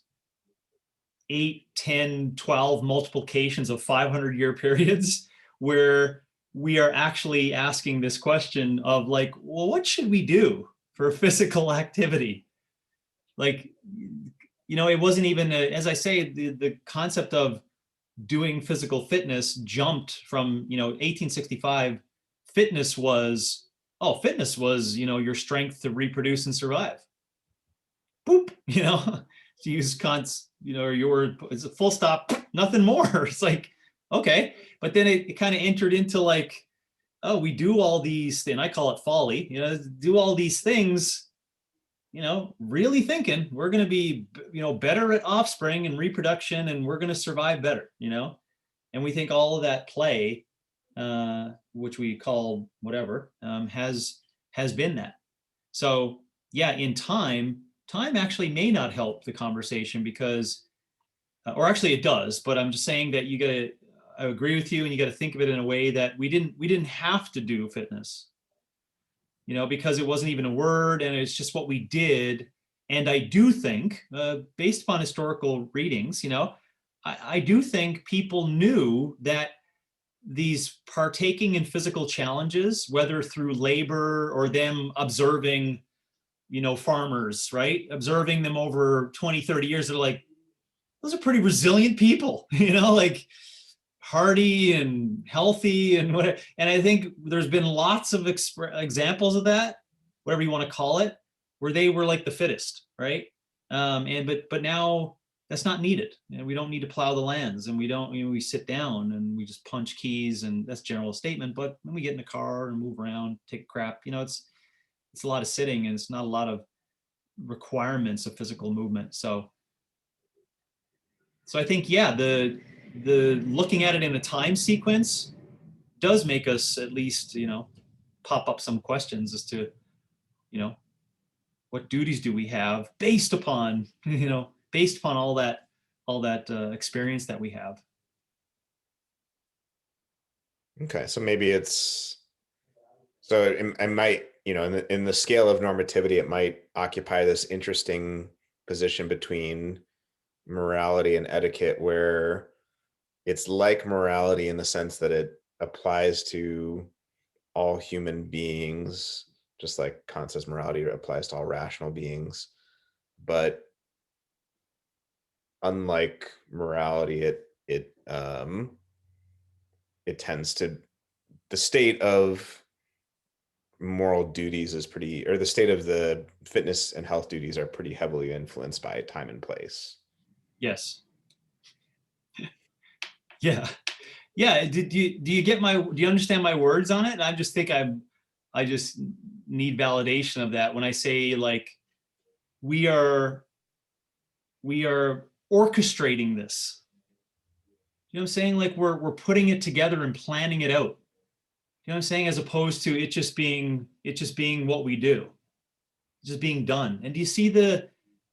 Speaker 1: 8, 10, 12 multiplications of 500-year periods where we are actually asking this question of, like, well, what should we do for physical activity? Like, it wasn't even, as I say, the concept of doing physical fitness jumped from, 1865. Fitness was, your strength to reproduce and survive. Boop, to use Kant's, or your, it's a full stop, nothing more. It's like, okay. But then it kind of entered into like, oh, we do all these, and I call it folly, do all these things, really thinking we're going to be, better at offspring and reproduction, and we're going to survive better, and we think all of that play, which we call whatever, has been that. So yeah, in time actually may not help the conversation because, or actually it does, but I'm just saying that I agree with you, and you got to think of it in a way that we didn't have to do fitness, because it wasn't even a word, and it's just what we did. And I do think, based upon historical readings, I do think people knew that these partaking in physical challenges, whether through labor or them observing, farmers, right? Observing them over 20, 30 years, they're like, those are pretty resilient people, like hardy and healthy and whatever. And I think there's been lots of examples of that, whatever you want to call it, where they were like the fittest, right? But now that's not needed. We don't need to plow the lands, and we don't, we sit down and we just punch keys, and that's a general statement. But when we get in the car and move around, take a crap, it's a lot of sitting, and it's not a lot of requirements of physical movement. So I think, yeah, the looking at it in a time sequence does make us at least, pop up some questions as to, what duties do we have based upon, based upon all that experience that we have.
Speaker 2: Okay, so maybe it's I might, in the scale of normativity, it might occupy this interesting position between morality and etiquette, where it's like morality in the sense that it applies to all human beings, just like Kant says morality applies to all rational beings. But unlike morality, it tends to, the state of moral duties is pretty, or the state of the fitness and health duties are pretty heavily influenced by time and place.
Speaker 1: Yes. Yeah. Yeah. Do you get do you understand my words on it? I just think I just need validation of that when I say like we are orchestrating this. You know what I'm saying? Like we're putting it together and planning it out. You know what I'm saying? As opposed to it just being what we do, just being done. And do you see the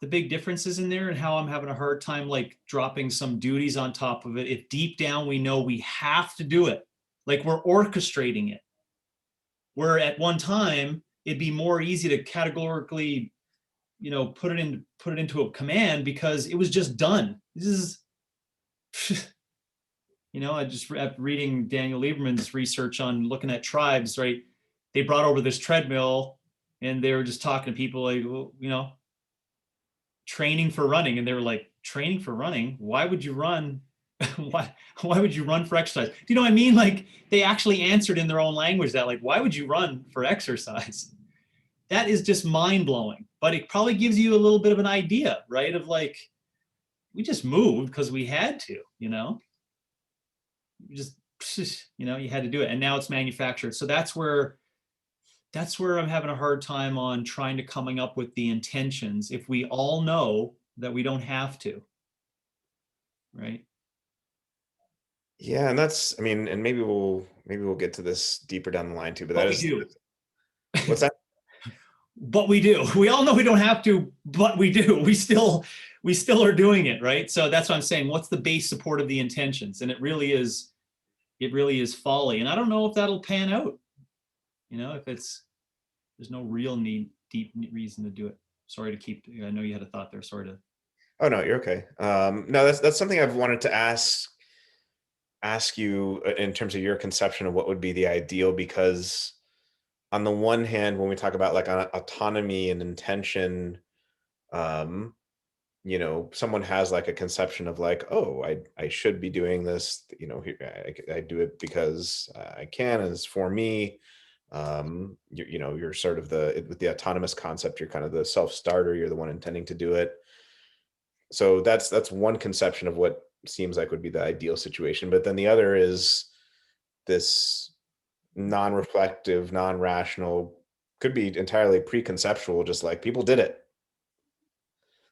Speaker 1: big differences in there and how I'm having a hard time like dropping some duties on top of it if deep down we know we have to do it, like we're orchestrating it, where at one time it'd be more easy to categorically, put it into a command because it was just done. This is I just reading Daniel Lieberman's research on looking at tribes, right? They brought over this treadmill and they were just talking to people like, well, training for running. And they were like, training for running? Why would you run? why would you run for exercise? Do you know what I mean? Like they actually answered in their own language that like, why would you run for exercise? That is just mind blowing, but it probably gives you a little bit of an idea, right? Of like, we just moved because we had to, you just, you had to do it. And now it's manufactured. So that's where I'm having a hard time on trying to coming up with the intentions if we all know that we don't have to, right?
Speaker 2: Yeah, and that's, I mean, and maybe we'll get to this deeper down the line too, but
Speaker 1: But
Speaker 2: that
Speaker 1: we
Speaker 2: is,
Speaker 1: do.
Speaker 2: what's that?
Speaker 1: But we do. We all know we don't have to, but we do. We still are doing it, right? So that's what I'm saying. What's the base support of the intentions? And it really is folly. And I don't know if that'll pan out. If there's no real deep reason to do it. Sorry to keep. I know you had a thought there. Sorry to.
Speaker 2: Oh no, you're okay. No, that's something I've wanted to ask you in terms of your conception of what would be the ideal, because on the one hand, when we talk about like autonomy and intention, um, someone has like a conception of like, oh, I should be doing this, I do it because I can, and it's for me. You're sort of with the autonomous concept, you're kind of the self-starter, you're the one intending to do it. So that's one conception of what seems like would be the ideal situation. But then the other is this non-reflective, non-rational, could be entirely preconceptual, just like people did it.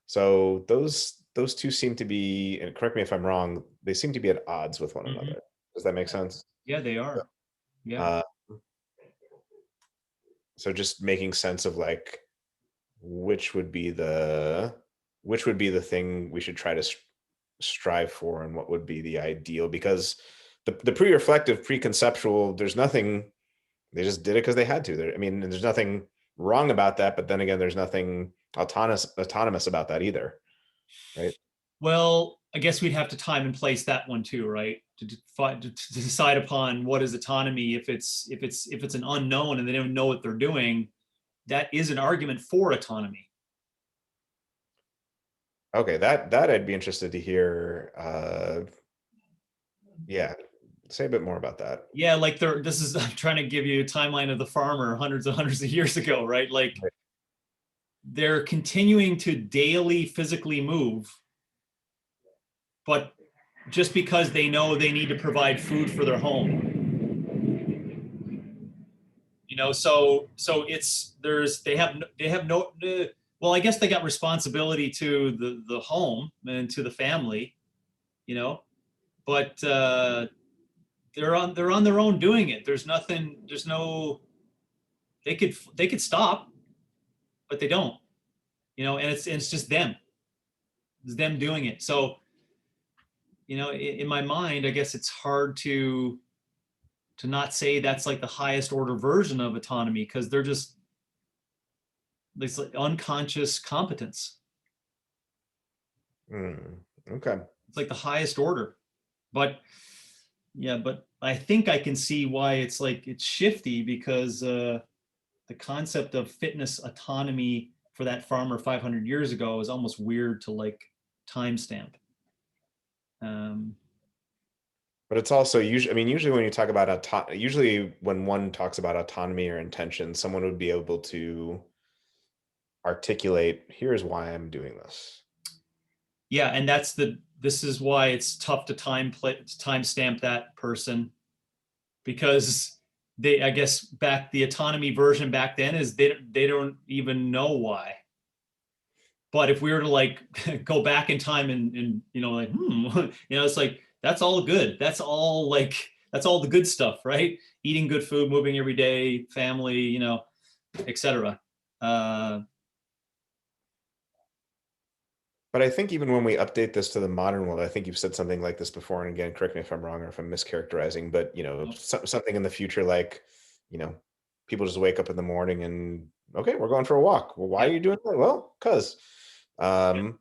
Speaker 2: So those two seem to be, and correct me if I'm wrong, they seem to be at odds with one another. Does that make sense?
Speaker 1: Yeah, they are. Yeah.
Speaker 2: Uh, so just making sense of like which would be the thing we should try to strive for, and what would be the ideal, because the pre-reflective, preconceptual, there's nothing, they just did it because they had to. I mean, there's nothing wrong about that, but then again, there's nothing autonomous about that either, right?
Speaker 1: Well, I guess we'd have to time and place that one too, right? To decide upon what is autonomy. If it's an unknown and they don't know what they're doing, that is an argument for autonomy.
Speaker 2: Okay, that I'd be interested to hear. Yeah, say a bit more about that.
Speaker 1: Yeah, like this is I'm trying to give you a timeline of the farmer hundreds and hundreds of years ago, right? Like
Speaker 2: Right.
Speaker 1: they're continuing to daily physically move, but just because they know they need to provide food for their home. So they have no well, I guess they got responsibility to the home and to the family, but they're on their own doing it. There's no they could stop, but they don't, and it's just them. It's them doing it. So in my mind, I guess it's hard to not say that's like the highest order version of autonomy, because they're just it's like unconscious competence.
Speaker 2: Okay.
Speaker 1: It's like the highest order. But yeah, but I think I can see why it's like it's shifty, because the concept of fitness autonomy for that farmer 500 years ago is almost weird to like timestamp. Um,
Speaker 2: But it's also usually, I mean, usually when you talk about usually when one talks about autonomy or intention, someone would be able to articulate, here's why I'm doing this.
Speaker 1: yeah, and this is why it's tough to timestamp that person, because I guess the autonomy version back then is they don't even know why. But if we were to like go back in time and like it's like that's all good. That's all the good stuff, right? Eating good food, moving every day, family, etc. Uh,
Speaker 2: But I think even when we update this to the modern world, I think you've said something like this before. And again, correct me if I'm wrong or if I'm mischaracterizing, but something in the future, like, people just wake up in the morning and, okay, we're going for a walk. Well, why
Speaker 1: yeah,
Speaker 2: are you doing that? Well, because, and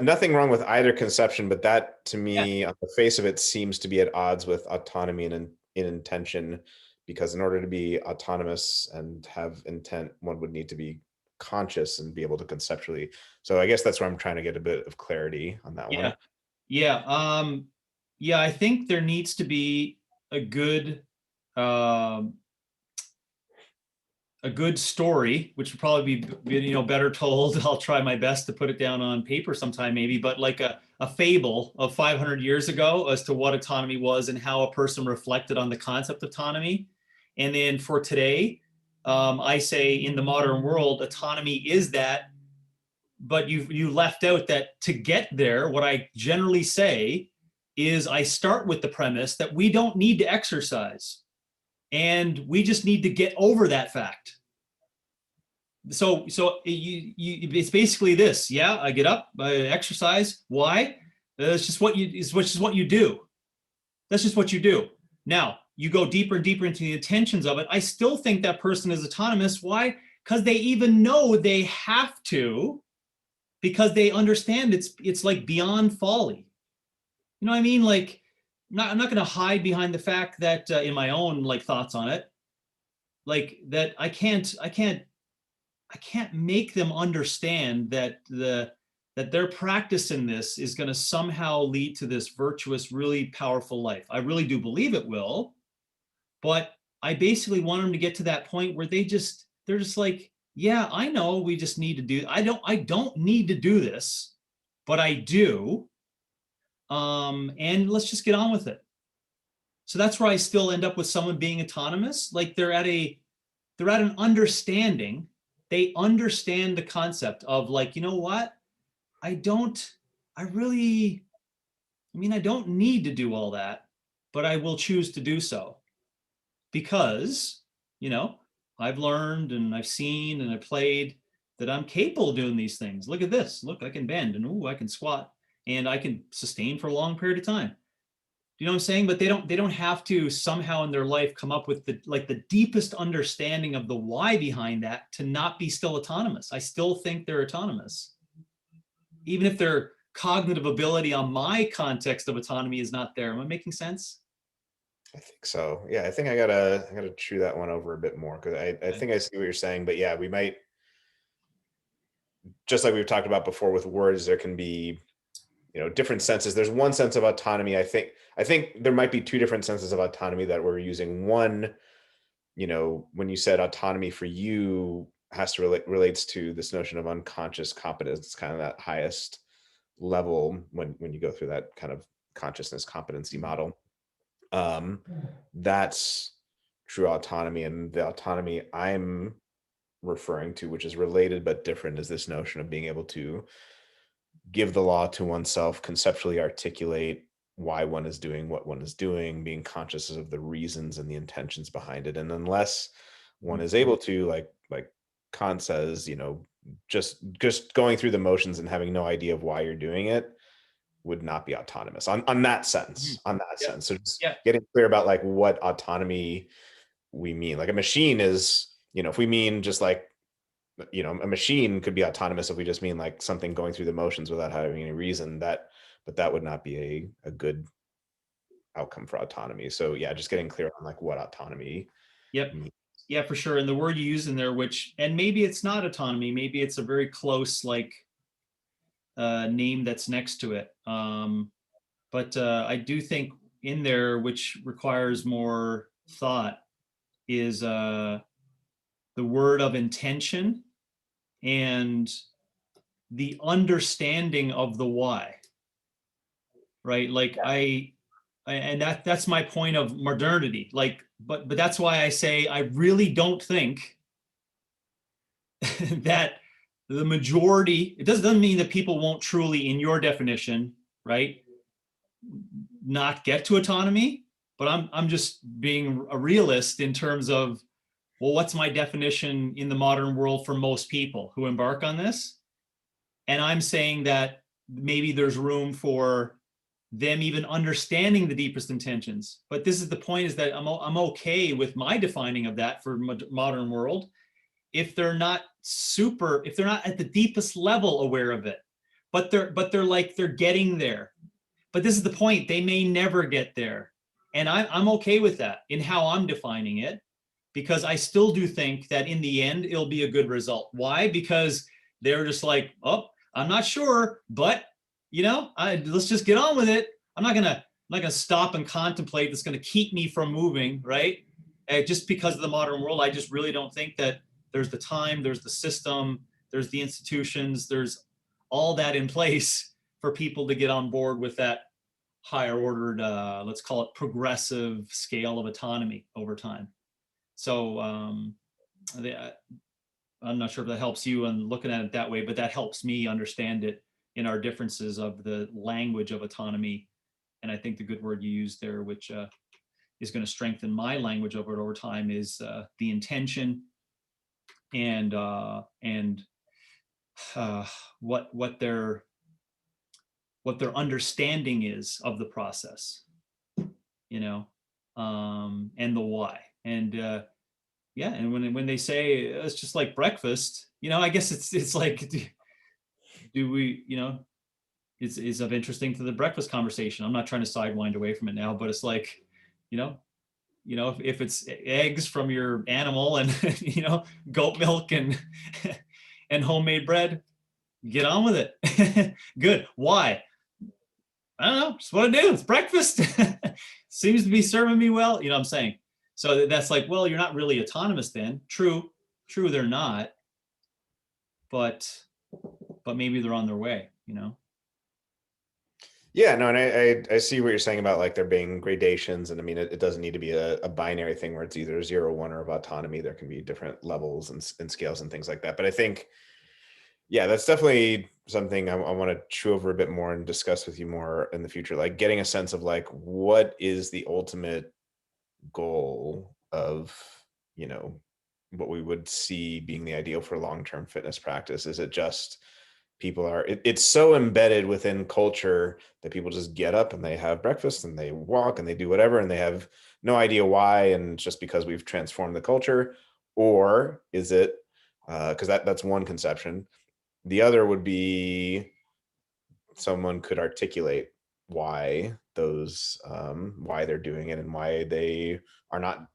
Speaker 2: nothing wrong with either conception, but that to
Speaker 1: yeah,
Speaker 2: me, on the face of it, seems to be at odds with autonomy and in intention, because in order to be autonomous and have intent, one would need to be conscious and be able to conceptually. So I guess that's where I'm trying to get a bit of clarity on that
Speaker 1: yeah,
Speaker 2: one.
Speaker 1: yeah. Yeah, I think there needs to be a good um, a good story, which would probably be better told. I'll try my best to put it down on paper sometime, maybe, but like a fable of 500 years ago as to what autonomy was and how a person reflected on the concept of autonomy. And then for today, I say in the modern world, autonomy is that, but you left out that to get there, what I generally say is I start with the premise that we don't need to exercise, and we just need to get over that fact. So it's basically this. Yeah, I get up, I exercise. Why? It's just what you do. That's just what you do. Now you go deeper and deeper into the intentions of it. I still think that person is autonomous. Why? Because they even know they have to, because they understand it's like beyond folly. You know what I mean? Like, I'm not going to hide behind the fact that in my own like thoughts on it, like that I can't make them understand that their practice in this is going to somehow lead to this virtuous, really powerful life. I really do believe it will, but I basically want them to get to that point where they're just like, yeah, I know we just need to do. I don't need to do this, but I do. And let's just get on with it. So that's where I still end up with someone being autonomous. Like they're at an understanding. They understand the concept of like, you know what? I don't, I really, I mean, I don't need to do all that, but I will choose to do so because, you know, I've learned and I've seen and I played that I'm capable of doing these things. Look at this. Look, I can bend and ooh, I can squat and I can sustain for a long period of time. You know what I'm saying? But they don't have to somehow in their life come up with the deepest understanding of the why behind that to not be still autonomous. I still think they're autonomous, even if their cognitive ability on my context of autonomy is not there. Am I making sense?
Speaker 2: I think so. Yeah, I think I gotta chew that one over a bit more, because I
Speaker 1: Okay.
Speaker 2: think I see what you're saying. But yeah, we might, just like we've talked about before with words, there can be, different senses. There's one sense of autonomy. I think there might be two different senses of autonomy that we're using. One, when you said autonomy for you has to relates to this notion of unconscious competence, kind of that highest level when you go through that kind of consciousness competency model. That's true autonomy. And the autonomy I'm referring to, which is related but different, is this notion of being able to give the law to oneself, conceptually articulate why one is doing what one is doing, being conscious of the reasons and the intentions behind it. And unless one is able to, like Kant says, just going through the motions and having no idea of why you're doing it, would not be autonomous on that
Speaker 1: Mhm.
Speaker 2: sense, on that
Speaker 1: Yeah.
Speaker 2: sense. So just
Speaker 1: Yeah.
Speaker 2: getting clear about like what autonomy we mean. Like a machine is, if we mean just like, a machine could be autonomous if we just mean like something going through the motions without having any reason, but that would not be a good outcome for autonomy. So yeah, just getting clear on like what autonomy
Speaker 1: Yep.
Speaker 2: means.
Speaker 1: Yeah, for sure. And the word you use in there, which, and maybe it's not autonomy, maybe it's a very close like name that's next to it. But I do think in there, which requires more thought, is the word of intention and the understanding of the why, right? Like and that's my point of modernity. Like, but that's why I say I really don't think that the majority, it doesn't mean that people won't truly, in your definition, right, not get to autonomy, but I'm just being a realist in terms of, well, what's my definition in the modern world for most people who embark on this? And I'm saying that maybe there's room for them even understanding the deepest intentions. But this is the point, is that I'm okay with my defining of that for modern world if they're not if they're not at the deepest level aware of it, but they're like they're getting there. But this is the point, they may never get there. And I'm okay with that in how I'm defining it, because I still do think that in the end, it'll be a good result. Why? Because they're just like, oh, I'm not sure, but let's just get on with it. I'm not gonna stop and contemplate. That's gonna keep me from moving, right? Just because of the modern world, I just really don't think that there's the time, there's the system, there's the institutions, there's all that in place for people to get on board with that higher ordered, let's call it progressive scale of autonomy over time. So I'm not sure if that helps you in looking at it that way, but that helps me understand it in our differences of the language of autonomy. And I think the good word you used there, which is going to strengthen my language of it over time, is the intention and uh, what their understanding is of the process, and the why. And yeah, and when they say it's just like breakfast, I guess it's like, do we, is of interesting to the breakfast conversation. I'm not trying to sidewind away from it now, but it's like, you know, if it's eggs from your animal and goat milk and and homemade bread, get on with it. Good. Why? I don't know. Just what I do. It's breakfast. Seems to be serving me well. You know what I'm saying? So that's like, well, you're not really autonomous then. True, they're not, but maybe they're on their way.
Speaker 2: Yeah, no, and I see what you're saying about like there being gradations, and I mean it doesn't need to be a binary thing where it's either 0, 1, or of autonomy. There can be different levels and scales and things like that. But I think, yeah, that's definitely something I want to chew over a bit more and discuss with you more in the future. Like getting a sense of like what is the ultimate goal of, you know, what we would see being the ideal for long-term fitness practice. Is it just it's so embedded within culture that people just get up and they have breakfast and they walk and they do whatever and they have no idea why, and it's just because we've transformed the culture? Or is it because that's one conception. The other would be someone could articulate why they're doing it and why they are not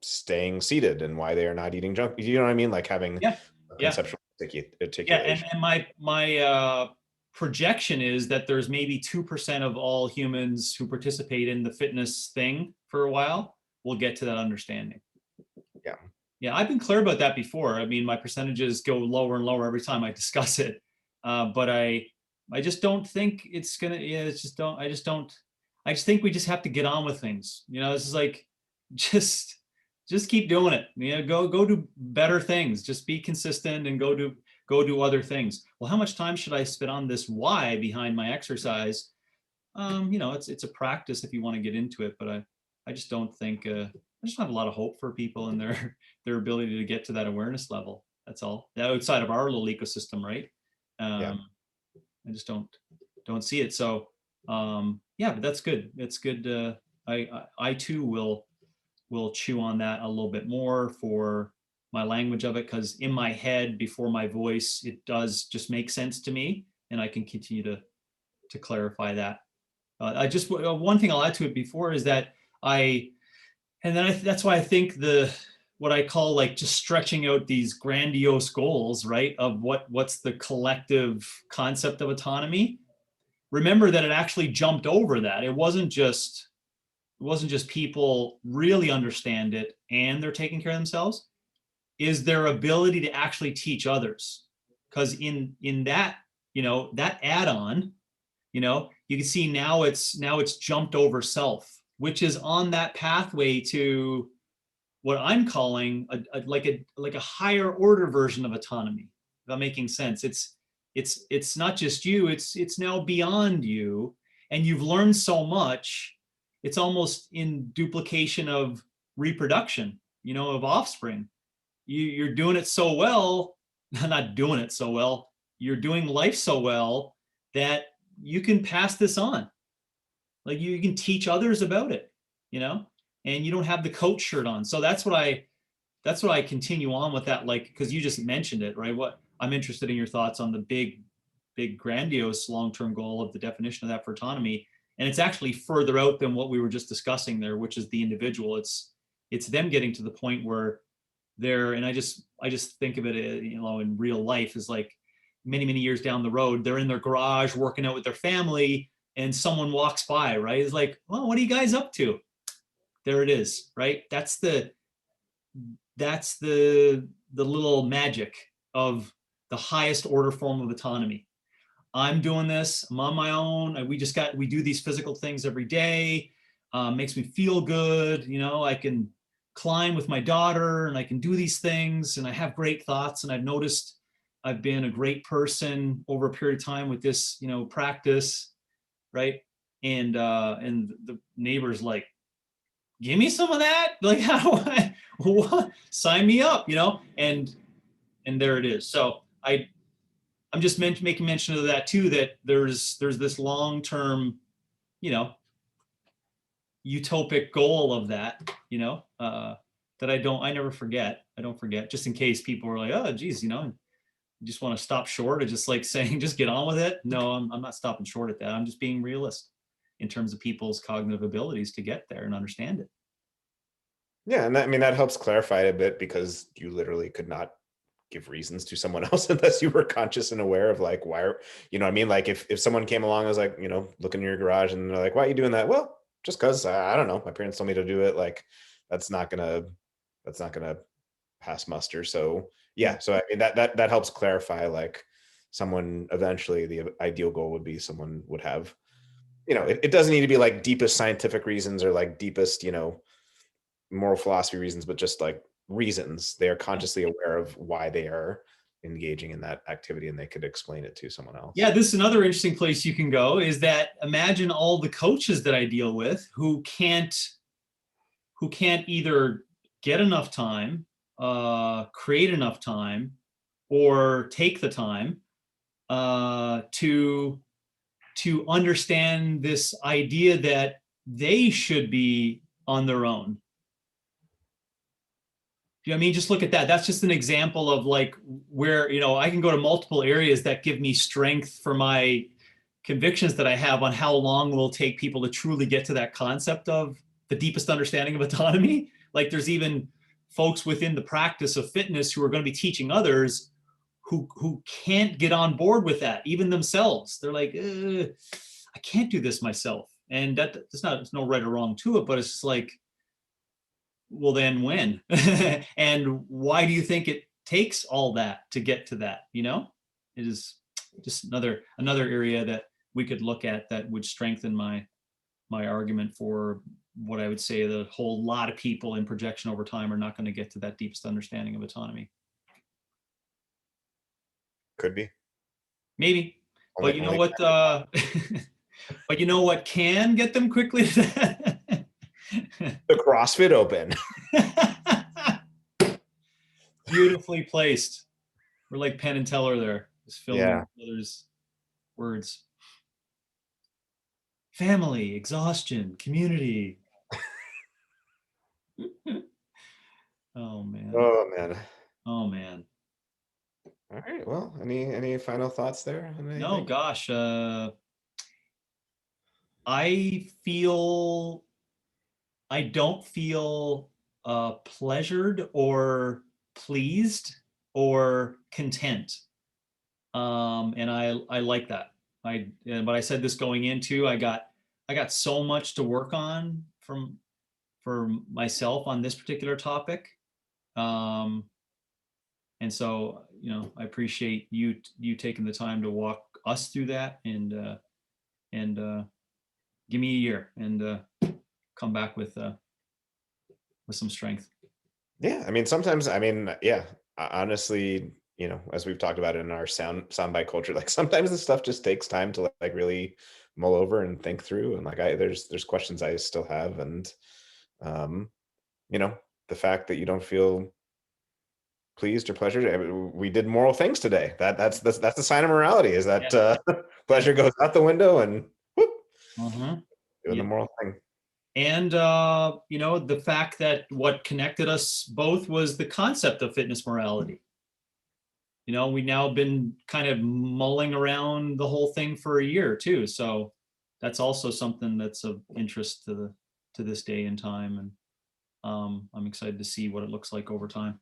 Speaker 2: staying seated and why they are not eating junk. You know what I mean? Like having
Speaker 1: Yeah,
Speaker 2: a
Speaker 1: yeah,
Speaker 2: conceptual
Speaker 1: yeah. And,
Speaker 2: articulation.
Speaker 1: and my projection is that there's maybe 2% of all humans who participate in the fitness thing for a while will get to that understanding.
Speaker 2: Yeah.
Speaker 1: Yeah, I've been clear about that before. I mean, my percentages go lower and lower every time I discuss it. But I just don't think it's gonna. Yeah, it's just don't. I just don't. I just think we just have to get on with things. This is like, just just keep doing it. Go do better things. Just be consistent and go do other things. Well, how much time should I spend on this why behind my exercise? It's a practice if you want to get into it, but I just don't think I just don't have a lot of hope for people and their their ability to get to that awareness level. That's all. Outside of our little ecosystem, right?
Speaker 2: Yeah.
Speaker 1: I just don't see it. So Yeah, but that's good. It's good. I too will chew on that a little bit more for my language of it, because in my head before my voice, it does just make sense to me, and I can continue to clarify that. I just one thing I'll add to it before is that I and then that's why I think the what I call like just stretching out these grandiose goals, right? Of what's the collective concept of autonomy. Remember that it actually jumped over that. It wasn't just people really understand it and they're taking care of themselves, is their ability to actually teach others. Because in that, that add-on, you can see now it's jumped over self, which is on that pathway to what I'm calling like a higher order version of autonomy. If making sense. It's not just you, it's now beyond you, and you've learned so much. It's almost in duplication of reproduction, of offspring. You're doing it so well, not doing it so well, you're doing life so well that you can pass this on. Like you can teach others about it, and you don't have the coach shirt on. So that's what I continue on with that, like, because you just mentioned it, right? What I'm interested in your thoughts on the big grandiose long-term goal of the definition of that for autonomy. And it's actually further out than what we were just discussing there, which is the individual. It's them getting to the point where they're, and I just think of it, in real life, is like many years down the road, they're in their garage working out with their family, and someone walks by, right? It's like, well, what are you guys up to? There it is, right? That's the little magic of the highest order form of autonomy. I'm doing this. I'm on my own. We do these physical things every day. Makes me feel good. I can climb with my daughter, and I can do these things, and I have great thoughts. And I've noticed I've been a great person over a period of time with this, practice, right? And the neighbor's like, give me some of that. Like, how do I, what? Sign me up, and there it is. So I'm just making mention of that too, that there's this long-term, you know, utopic goal of that, that I never forget. I don't forget, just in case people are like, oh, geez, you just want to stop short of just like saying, just get on with it. No, I'm not stopping short at that. I'm just being realist in terms of people's cognitive abilities to get there and understand it.
Speaker 2: Yeah, and that helps clarify it a bit, because you literally could not give reasons to someone else unless you were conscious and aware of like why you know what I mean? Like if someone came along and was like, looking in your garage and they're like, why are you doing that? Well, just because I don't know, my parents told me to do it. Like that's not gonna pass muster. So yeah, so I mean that helps clarify, like someone eventually, the ideal goal would be someone would have, it doesn't need to be like deepest scientific reasons or like deepest, moral philosophy reasons, but just like reasons. They are consciously aware of why they are engaging in that activity, and they could explain it to someone else.
Speaker 1: Yeah, this is another interesting place you can go, is that imagine all the coaches that I deal with who can't either get enough time, create enough time, or take the time to understand this idea that they should be on their own. You know what I mean? Just look at that. That's just an example of like where, I can go to multiple areas that give me strength for my convictions that I have on how long will it take people to truly get to that concept of the deepest understanding of autonomy. Like there's even folks within the practice of fitness who are going to be teaching others who can't get on board with that, even themselves. They're like, I can't do this myself. And there's no right or wrong to it, but it's just like, well, then when? And why do you think it takes all that to get to that? It is just another area that we could look at that would strengthen my argument for what I would say the whole lot of people in projection over time are not going to get to that deepest understanding of autonomy.
Speaker 2: Could be.
Speaker 1: Maybe. But you know what? But you know what can get them quickly to that?
Speaker 2: The CrossFit Open.
Speaker 1: Beautifully placed. We're like Penn and Teller there, just filling
Speaker 2: Yeah.
Speaker 1: others' words. family, exhaustion, community. Oh man.
Speaker 2: Oh man.
Speaker 1: Oh man.
Speaker 2: All right. Well, any final thoughts there on
Speaker 1: No,
Speaker 2: anything?
Speaker 1: gosh. I feel I don't feel pleasured or pleased or content. And I like that. But I said this going into, I got so much to work on for myself on this particular topic. Um, and so, I appreciate you taking the time to walk us through that and give me a year and come back with some strength.
Speaker 2: Yeah, I mean, sometimes, I mean, yeah, honestly, as we've talked about in our soundbite culture, like sometimes this stuff just takes time to like really mull over and think through, and like there's questions I still have, and um, you know, the fact that you don't feel pleased or pleasure, I mean, we did moral things today. That's the sign of morality, is
Speaker 1: Yeah.
Speaker 2: that
Speaker 1: Yeah.
Speaker 2: pleasure goes out the window and whoop,
Speaker 1: Uh-huh.
Speaker 2: doing the
Speaker 1: Yeah.
Speaker 2: moral thing.
Speaker 1: And the fact that what connected us both was the concept of fitness morality. We now been kind of mulling around the whole thing for a year too. So that's also something that's of interest to this day and time. And I'm excited to see what it looks like over time.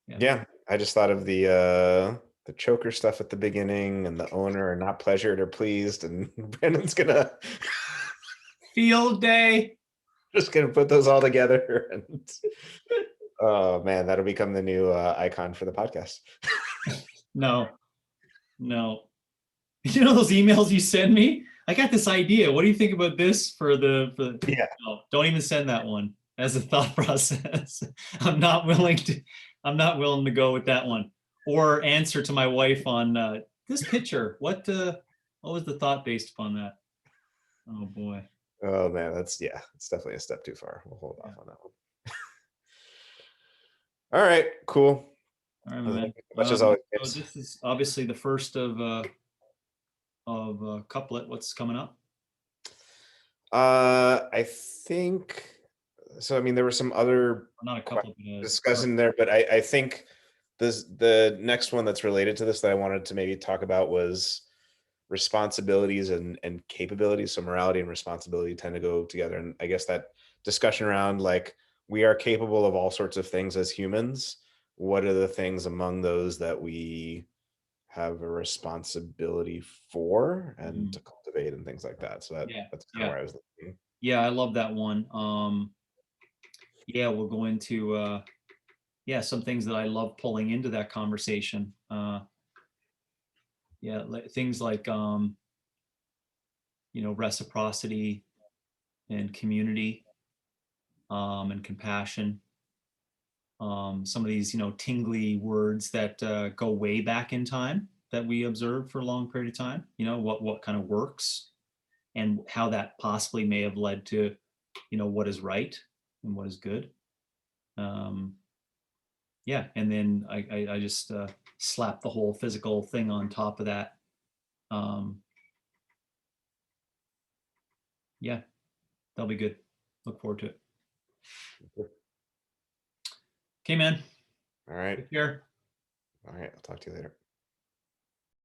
Speaker 1: Yeah.
Speaker 2: Yeah, I just thought of the choker stuff at the beginning and the owner are not pleasured or pleased, and Brandon's gonna
Speaker 1: Field day.
Speaker 2: just gonna put those all together, and oh man, that'll become the new icon for the podcast.
Speaker 1: No, no. Those emails you send me? I got this idea. What do you think about this for
Speaker 2: Yeah,
Speaker 1: no, don't even send that one as a thought process. I'm not willing to I'm not willing to go with that one. Or answer to my wife on this picture. What was the thought based upon that? Oh boy.
Speaker 2: oh man, it's definitely a step too far. We'll hold
Speaker 1: Yeah.
Speaker 2: off on that one. All right, cool.
Speaker 1: All right, my
Speaker 2: Well,
Speaker 1: man.
Speaker 2: thank you so much as always,
Speaker 1: So
Speaker 2: James.
Speaker 1: this is obviously the first of couplet. What's coming up?
Speaker 2: I think so. I mean, there were some other
Speaker 1: Or not a
Speaker 2: questions
Speaker 1: couplet, but
Speaker 2: discussed in there, but I think the next one that's related to this that I wanted to maybe talk about was responsibilities and capabilities. So morality and responsibility tend to go together, and I guess that discussion around like we are capable of all sorts of things as humans. What are the things among those that we have a responsibility for and
Speaker 1: Mhm.
Speaker 2: to cultivate and things like that? So
Speaker 1: Yeah,
Speaker 2: that's kind of
Speaker 1: yeah,
Speaker 2: where I was looking.
Speaker 1: yeah. I love that one. Yeah, we'll go into some things that I love pulling into that conversation. Yeah, things like reciprocity and community, and compassion. Some of these tingly words that go way back in time that we observed for a long period of time. What kind of works and how that possibly may have led to what is right and what is good. Um, yeah, and then I just slap the whole physical thing on top of that. Um, yeah, that'll be good. Look forward to it. Okay, man.
Speaker 2: All right.
Speaker 1: Take care.
Speaker 2: All right. I'll talk to you later.